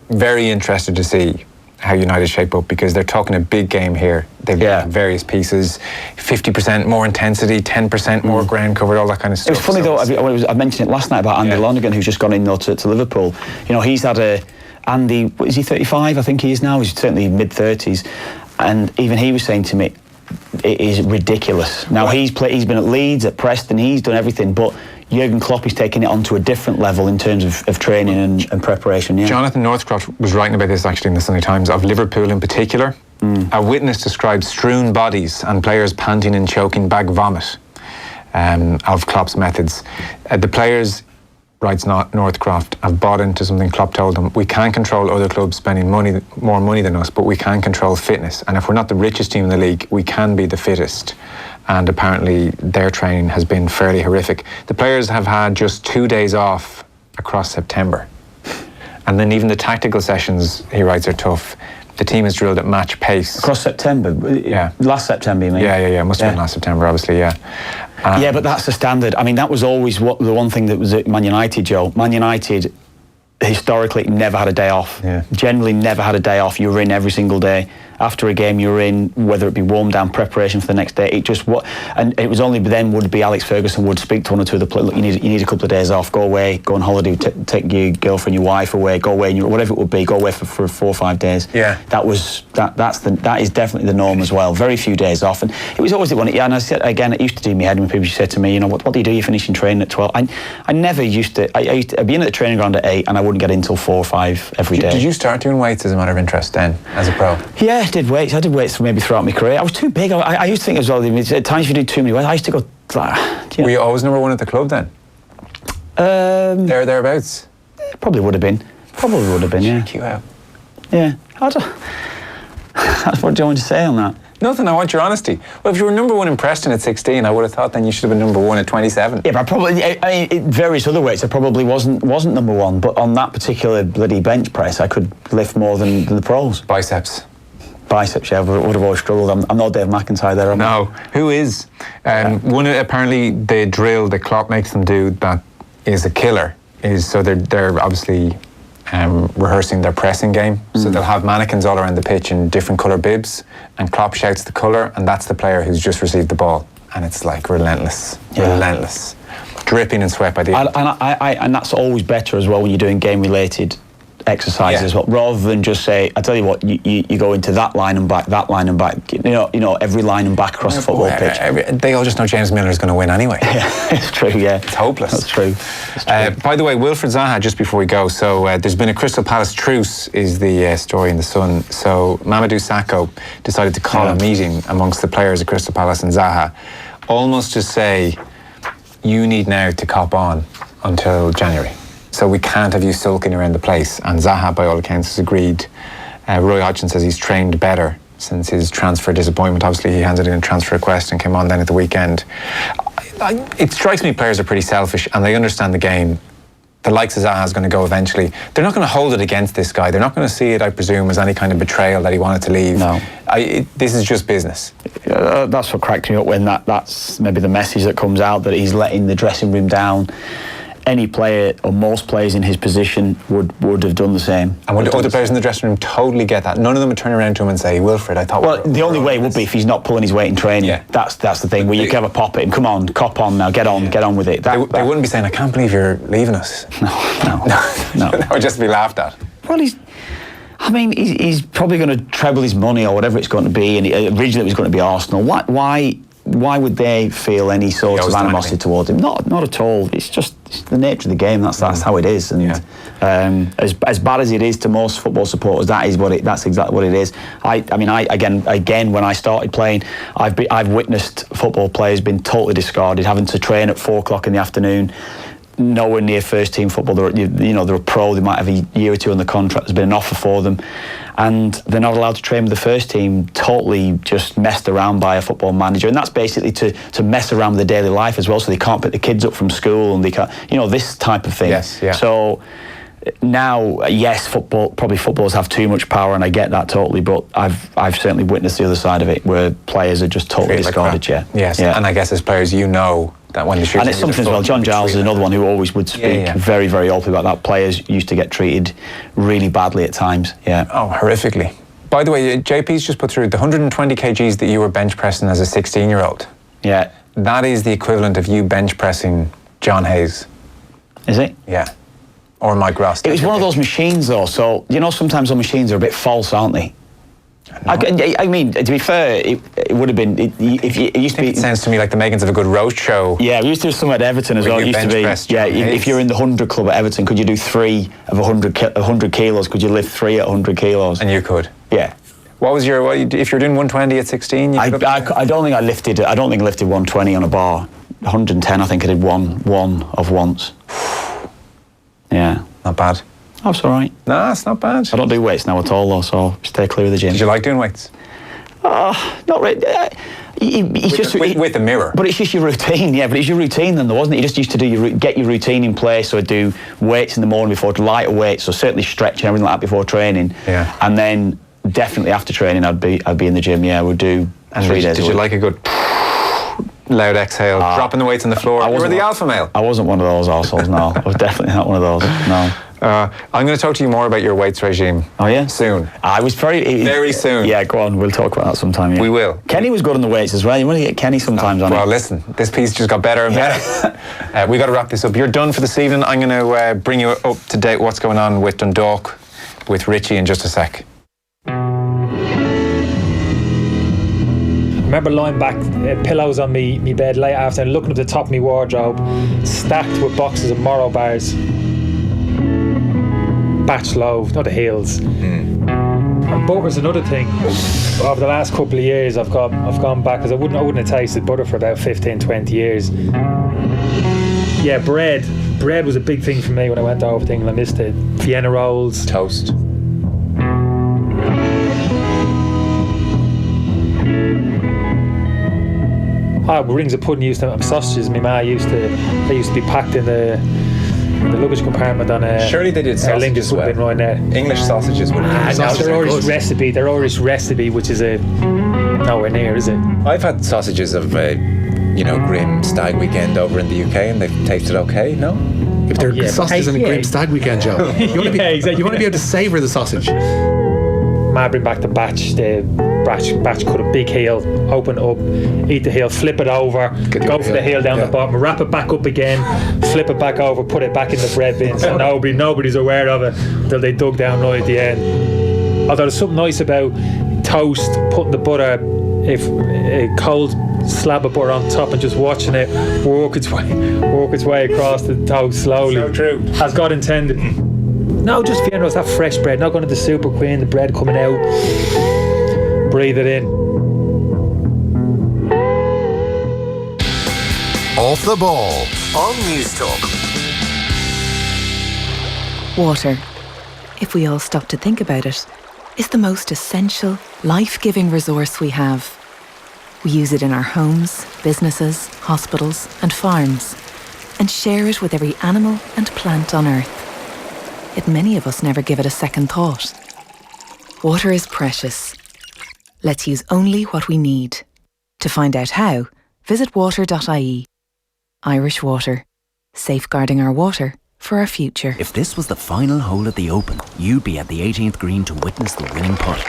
very interested to see how United shape up, because they're talking a big game here. They've got various pieces, 50% more intensity, 10% more ground covered, all that kind of stuff. It was funny though, I mentioned it last night about Andy Lonergan, who's just gone in though to Liverpool. He's had Andy, is he 35? I think he is now. He's certainly mid-30s. And even he was saying to me, it is ridiculous. Now he's been at Leeds, at Preston, he's done everything, but Jurgen Klopp is taking it onto a different level in terms of training and preparation. Yeah. Jonathan Northcroft was writing about this actually in the Sunday Times, of Liverpool in particular. A witness described strewn bodies and players panting and choking back vomit of Klopp's methods. The players, writes Northcroft, have bought into something Klopp told them. We can't control other clubs spending more money than us, but we can control fitness. And if we're not the richest team in the league, we can be the fittest. And apparently their training has been fairly horrific. The players have had just 2 days off across September. And then even the tactical sessions, he writes, are tough. The team is drilled at match pace. Across September? Yeah. Last September, you mean? Yeah. Must have been last September, obviously, yeah. Yeah, but that's the standard. I mean, that was always the one thing that was at Man United, Joe. Man United historically never had a day off. Yeah. Generally never had a day off. You were in every single day. After a game, you were in, whether it be warm down, preparation for the next day. And it was only then would be Alex Ferguson would speak to one or two of the players. Look, you need a couple of days off. Go away, go on holiday, take your girlfriend, your wife away. Go away, whatever it would be. Go away for 4 or 5 days. Yeah, that is definitely the norm as well. Very few days off, and it was always the one. Yeah, and I said again, it used to do me head when people said to me, you know, what do you do? You finish in training at 12. I never used to. I'd be in at the training ground at 8, and I wouldn't get in until 4 or 5 every day. Did you start doing weights as a matter of interest then, as a pro? Yeah, I did weights maybe throughout my career. I was too big. I used to think as well, at times if you do too many weights, I used to go... Were you always number one at the club then? Thereabouts? Probably would have been, yeah. Check you out. Yeah. What do you want to say on that? Nothing, I want your honesty. Well, if you were number one in Preston at 16, I would have thought then you should have been number one at 27. Yeah, but various other weights, I probably wasn't number one, but on that particular bloody bench press, I could lift more than the pros. Biceps, yeah, would have always struggled. I'm not Dave McIntyre there, am I? No. Who is? One, apparently, the drill that Klopp makes them do that is a killer, so they're obviously rehearsing their pressing game. So they'll have mannequins all around the pitch in different colour bibs, and Klopp shouts the colour, and that's the player who's just received the ball. And it's like relentless. Dripping in sweat by the end. And that's always better as well when you're doing game-related exercises as well, rather than just say, I tell you what, you go into that line and back, you know, every line and back across the football pitch. They all just know James Milner's going to win anyway. Yeah, it's true, yeah. It's hopeless. That's true. By the way, Wilfried Zaha, just before we go, so there's been a Crystal Palace truce, is the story in the Sun. So Mamadou Sakho decided to call a meeting amongst the players of Crystal Palace and Zaha, almost to say, you need now to cop on until January. So we can't have you sulking around the place. And Zaha, by all accounts, has agreed. Roy Hodgson says he's trained better since his transfer disappointment. Obviously, he handed in a transfer request and came on then at the weekend. It strikes me players are pretty selfish and they understand the game. The likes of Zaha is going to go eventually. They're not going to hold it against this guy. They're not going to see it, I presume, as any kind of betrayal that he wanted to leave. No. This is just business. That's what cracks me up when that's maybe the message that comes out, that he's letting the dressing room down. Any player, or most players in his position, would have done the same. And would other players in the dressing room totally get that? None of them would turn around to him and say, Wilfried, I thought... Well, the only way would be if he's not pulling his weight in training. Yeah. That's the thing, where you can have a pop at him. Come on, cop on now, get on with it. They wouldn't be saying, I can't believe you're leaving us. No. That would just be laughed at. Well, he's probably going to treble his money or whatever it's going to be, and originally it was going to be Arsenal. Why would they feel any sort of animosity towards him? Not at all. It's the nature of the game. That's how it is. And as bad as it is to most football supporters, that's exactly what it is. Again, when I started playing, I've witnessed football players being totally discarded, having to train at 4 o'clock in the afternoon. Nowhere near first team football. They're a pro. They might have a year or two on the contract. There's been an offer for them, and they're not allowed to train with the first team. Totally just messed around by a football manager, and that's basically to mess around with their daily life as well. So they can't pick the kids up from school, and they can't, this type of thing. Yes, yeah. So now, yes, footballers have too much power, and I get that totally. But I've certainly witnessed the other side of it, where players are just totally discarded. Yes, and I guess as players, that when the and it's something as well. John Giles is another one who always would speak very, very openly about that. Players used to get treated really badly at times. Yeah. Oh, horrifically. By the way, JP's just put through the 120 kgs that you were bench pressing as a 16-year-old. Yeah. That is the equivalent of you bench pressing John Hayes. Is it? Yeah. Or Mike Ross. It was one of those machines, though. So sometimes those machines are a bit false, aren't they? I mean, to be fair, it would have been. It used to be. It sounds to me like the makings of a good roast show. Yeah, we used to do some at Everton as well. It used to be. If you're in the 100 club at Everton, could you do 3 of 100 kilos? Could you lift 3 at 100 kilos? And you could. Yeah. What was if you're doing 120 at 16? I don't think I lifted 120 on a bar. 110, I think I did one of once. Yeah. Not bad. That's all right. No, it's not bad. I don't do weights now at all, though, so stay clear of the gym. Did you like doing weights? Not really. with a mirror. But it's just your routine, yeah. But it's your routine then, though, wasn't it? You just used to get your routine in place. So I'd do weights in the morning before, lighter weights, so certainly stretching, everything like that before training. Yeah. And then definitely after training, I'd be in the gym. Yeah, we'd do 3 days. Did you like a good loud exhale, dropping the weights on the floor? You were the alpha male. I wasn't one of those assholes. No, I was definitely not one of those. No. I'm going to talk to you more about your weights regime. Oh yeah, soon. I was very soon. Yeah, go on. We'll talk about that sometime. Yeah. We will. Kenny was good on the weights as well. You want to get Kenny sometimes on it. Well, listen, this piece just got better and better. We got to wrap this up. You're done for this evening. I'm going to bring you up to date what's going on with Dundalk, with Richie in just a sec. I remember lying back, pillows on me bed late afternoon, looking up the top of my wardrobe, stacked with boxes of Moro bars. Batch loaf, not the heels. And butter's another thing. Over the last couple of years, I've gone back, because I wouldn't have tasted butter for about 15, 20 years. Yeah, bread was a big thing for me when I went over to England. I missed it. Vienna rolls, toast. Rings of pudding used to have sausages. My ma used to be packed in the luggage compartment on a. Surely they did sausages well. Been right there. English sausages would have no, their Irish recipe, which is nowhere near, is it? I've had sausages of Grim Stag Weekend over in the UK, and they've tasted okay. No, if they're sausages on a Grim Stag Weekend, Joe, you want to be able to savour the sausage. Ma bring back the batch cut a big heel, open up, eat the heel, flip it over, go for the heel down the bottom, wrap it back up again, flip it back over, put it back in the bread bin, so nobody's aware of it until they dug down right at the end. Although there's something nice about toast, putting the butter, if a cold slab of butter on top, and just watching it work its way across the toast slowly. So true. As God intended. No, just Vienna rolls, that fresh bread, not going to the Super Queen, the bread coming out. Breathe it in. Off the Ball on News Talk. Water, if we all stop to think about it, is the most essential, life-giving resource we have. We use it in our homes, businesses, hospitals and farms, and share it with every animal and plant on Earth. Yet many of us never give it a second thought. Water is precious. Let's use only what we need. To find out how, visit water.ie. Irish Water. Safeguarding our water for our future. If this was the final hole at the Open, you'd be at the 18th green to witness the winning putt.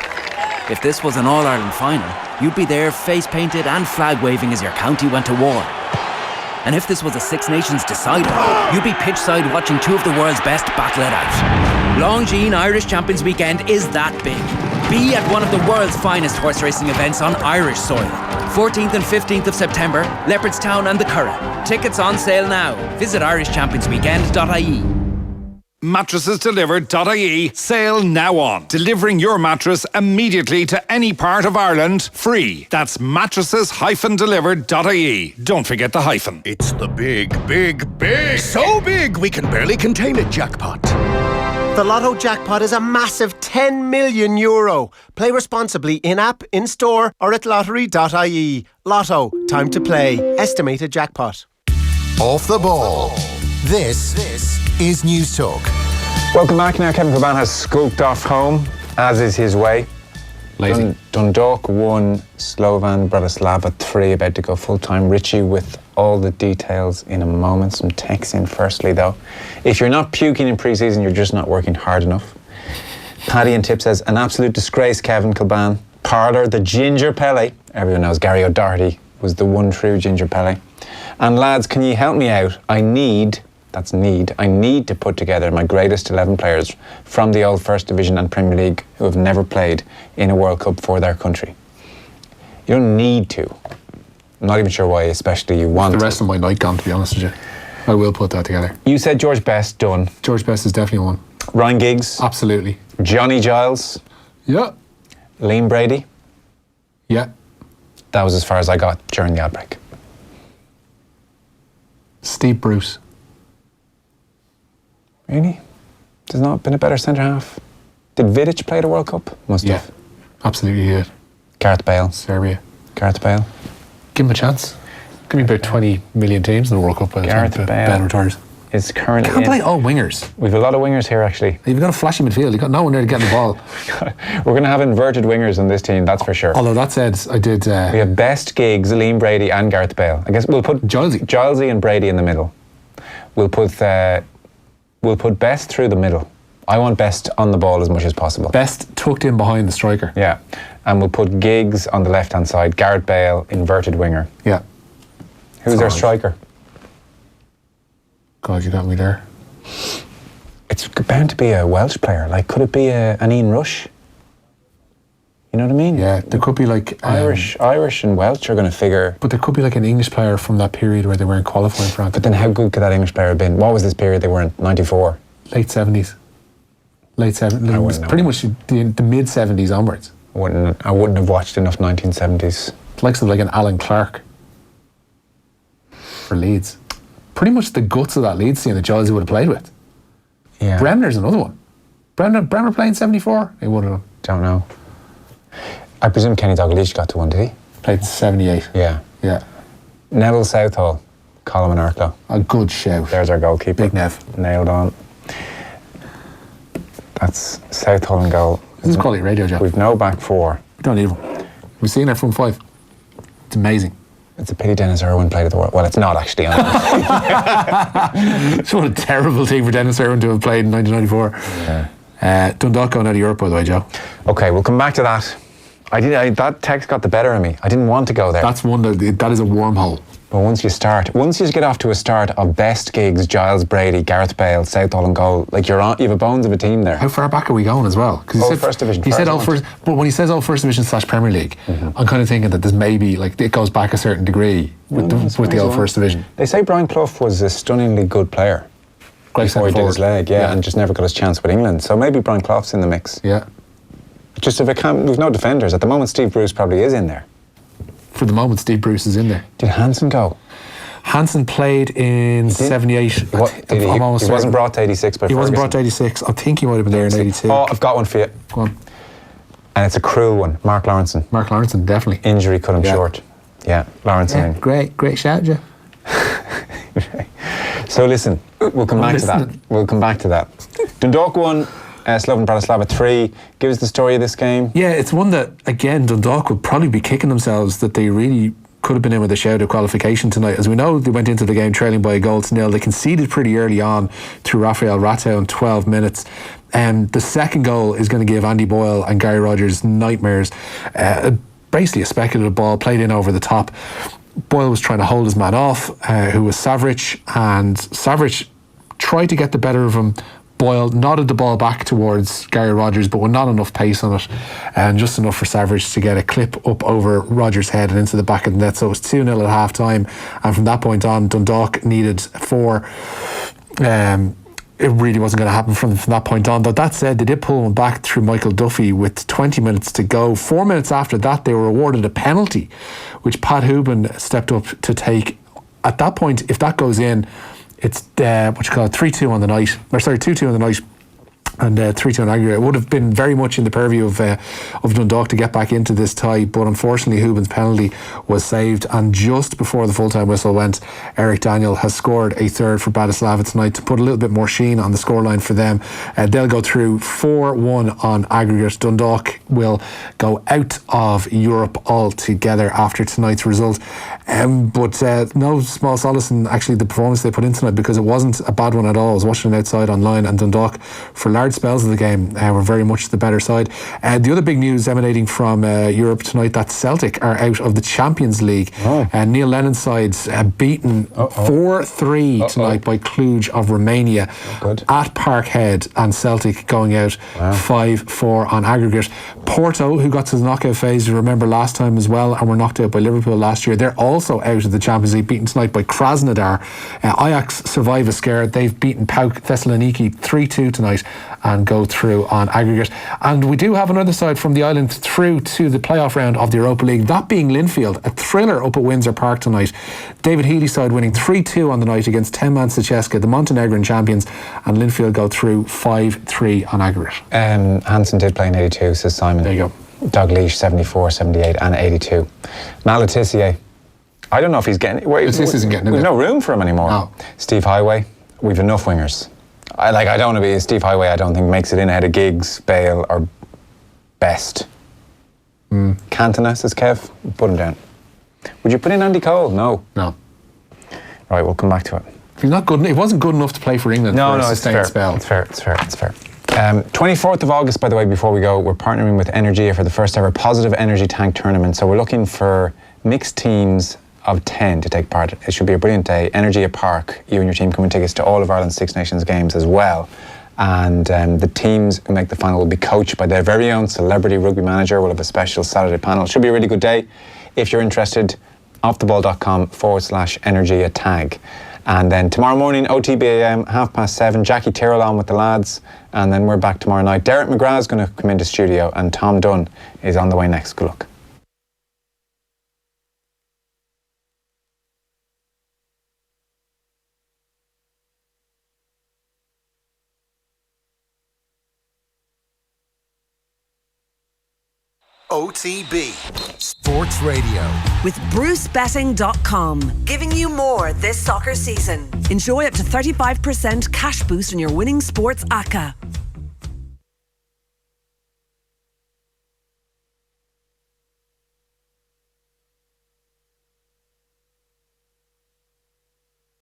If this was an All-Ireland final, you'd be there face-painted and flag-waving as your county went to war. And if this was a Six Nations decider, you'd be pitchside watching two of the world's best backlet out. Longines Irish Champions Weekend is that big. Be at one of the world's finest horse racing events on Irish soil. 14th and 15th of September, Leopardstown and the Curragh. Tickets on sale now. Visit irishchampionsweekend.ie. Mattresesdelivered.ie. Sale now on. Delivering your mattress immediately to any part of Ireland, free. That's mattresses-delivered.ie. Don't forget the hyphen. It's the big. So big we can barely contain it, jackpot. The Lotto jackpot is a massive €10 million. Play responsibly in-app, in-store or at lottery.ie. Lotto, time to play. Estimated jackpot. Off the Ball. This is News Talk. Welcome back. Now Kevin Kilbane has skulked off home, as is his way. Lazy. Dundalk 1, Slovan Bratislava 3, about to go full-time. Richie with all the details in a moment. Some texts in firstly, though. If you're not puking in pre-season, you're just not working hard enough. Paddy in Tip says, an absolute disgrace, Kevin Kilbane. Parlour, the ginger Pele. Everyone knows Gary O'Doherty was the one true ginger Pele. And lads, can you help me out? I need to put together my greatest 11 players from the old First Division and Premier League who have never played in a World Cup for their country. You don't need to. I'm not even sure why, especially you want the rest of my night gone, to be honest with you. I will put that together. You said George Best, done. George Best is definitely one. Ryan Giggs. Absolutely. Johnny Giles. Yeah. Liam Brady. Yeah. That was as far as I got during the outbreak. Steve Bruce. Really? There's not been a better centre-half. Did Vidic play the World Cup? Must have. Absolutely he did. Gareth Bale. Serbia. Gareth Bale. Give him a chance. Could be about 20 million teams in the World Cup by the time Ben retires. Is currently Can't play all wingers. We've a lot of wingers here, actually. You've got a flashy midfield. You've got no one there to get the ball. We're going to have inverted wingers on this team, that's for sure. Although that said, I did... we have Best, Giggs, Liam Brady and Gareth Bale. I guess we'll put Gilesy and Brady in the middle. We'll put Best through the middle. I want Best on the ball as much as possible. Best tucked in behind the striker. Yeah. And we'll put Giggs on the left-hand side. Gareth Bale, inverted winger. Yeah. Who's our striker? God, you got me there. It's bound to be a Welsh player. Like, could it be an Ian Rush? You know what I mean? Yeah, there could be like... Irish and Welsh are going to figure... But there could be like an English player from that period where they weren't qualifying for it. But then how good could that English player have been? What was this period they were in? 94? Late 70s. Late 70s. Pretty much the mid-70s onwards. I wouldn't have watched enough 1970s. Likes of like an Alan Clark for Leeds. Pretty much the guts of that Leeds team that Gilesy would have played with. Yeah. Bremner's another one. Bremner playing 74? He would have. Don't know. I presume Kenny Dalglish got to one, did he? Played 78. Yeah. Yeah. Neville Southall, Colin Arklow. A good shout. There's our goalkeeper. Big Nev. Nailed on. That's Southall in goal. This is quality radio, Joe. We've no back four. We don't need one. We've seen our front five. It's amazing. It's a pity Dennis Irwin played at the World. Well, it's not actually. It's what a terrible thing for Dennis Irwin to have played in 1994. Yeah. Dundalk going out of Europe, by the way, Joe. Okay, we'll come back to that. That text got the better of me. I didn't want to go there. That's one that is a wormhole. But once you get off to a start of Best, Giggs, Giles, Brady, Gareth Bale, Southall and goal, like you have a bones of a team there. How far back are we going as well? Because First Division. He said First, but when he says First Division / Premier League, I'm kind of thinking that there's maybe like it goes back a certain degree with the old First Division. They say Brian Clough was a stunningly good player. Great before he did his leg, and just never got his chance with England. So maybe Brian Clough's in the mix. Yeah. Just if it can't, we've no defenders at the moment. Steve Bruce probably is in there. For the moment, Steve Bruce is in there. Did Hansen go? Hansen played in 78. He wasn't brought to 86 by Ferguson. He wasn't brought to 86. I think he might have been there in 82. Oh, I've got one for you. Go on. And it's a cruel one. Mark Lawrenson. Mark Lawrenson, definitely. Injury cut him short. Yeah, Lawrenson. Yeah, great shout, Joe. So listen, we'll come back to that. Dundalk won, Slovan Bratislava 3. Give us the story of this game. Yeah, it's one that, again, Dundalk would probably be kicking themselves that they really could have been in with a shout of qualification tonight. As we know, they went into the game trailing by a goal to nil. They conceded pretty early on through Rafael Ratto in 12 minutes. The second goal is going to give Andy Boyle and Gary Rogers nightmares. Basically a speculative ball played in over the top. Boyle was trying to hold his man off, who was Savric, and Savric tried to get the better of him. Boyle nodded the ball back towards Gary Rogers, but with not enough pace on it, and just enough for Savric to get a clip up over Rogers' head and into the back of the net. So it was 2-0 at half time, and from that point on, Dundalk needed 4. It really wasn't going to happen from that point on. Though that said, they did pull one back through Michael Duffy with 20 minutes to go. 4 minutes after that, they were awarded a penalty, which Pat Hooban stepped up to take. At that point, if that goes in, it's 3-2 on the night. 2-2 on the night. And 3-2 on aggregate. It would have been very much in the purview of Dundalk to get back into this tie, but unfortunately Hooban's penalty was saved, and just before the full-time whistle went, Eric Daniel has scored a third for Bratislava tonight to put a little bit more sheen on the scoreline for them. They'll go through 4-1 on aggregate. Dundalk will go out of Europe altogether after tonight's result. But no small solace in actually the performance they put in tonight, because it wasn't a bad one at all. I was watching it outside online, and Dundalk, for large spells of the game, were very much the better side. The other big news emanating from Europe tonight, that Celtic are out of the Champions League. Neil Lennon's side beaten 4-3 tonight by Cluj of Romania at Parkhead, and Celtic going out 5-4 on aggregate. Porto, who got to the knockout phase, you remember last time as well, and were knocked out by Liverpool last year, they're also out of the Champions League, beaten tonight by Krasnodar. Ajax survive a scare. They've beaten PAOK Thessaloniki 3-2 tonight and go through on aggregate. And we do have another side from the island through to the playoff round of the Europa League, that being Linfield, a thriller up at Windsor Park tonight. David Healy's side winning 3-2 on the night against Tenman Sechesca, the Montenegrin champions, and Linfield go through 5-3 on aggregate. Hansen did play in 82, says Simon. There you go. Dalglish 74, 78 and 82. Matt Le Tissier, I don't know if he's getting... This isn't getting in We've there. no room for him anymore. No. Steve Highway, we've enough wingers. I don't want to be... Steve Highway, I don't think makes it in ahead of Giggs, Bale or Best. Cantona, says Kev. Put him down. Would you put in Andy Cole? No. No. Right, we'll come back to it. He's not good. He wasn't good enough to play for England for a sustained spell. It's fair. 24th of August, by the way, before we go, we're partnering with Energia for the first ever Positive Energy Tank Tournament. So we're looking for mixed teams of 10 to take part. It should be a brilliant day. Energia Park, you and your team come and take us to all of Ireland's Six Nations games as well. And the teams who make the final will be coached by their very own celebrity rugby manager. We'll have a special Saturday panel. Should be a really good day. If you're interested, offtheball.com/Energia tag. And then tomorrow morning, OTBAM, 7:30, Jackie Tyrrell on with the lads. And then we're back tomorrow night. Derek McGrath's going to come into studio and Tom Dunn is on the way next. Good luck. OTB Sports Radio. With BruceBetting.com, giving you more this soccer season. Enjoy up to 35% cash boost on your winning sports ACCA.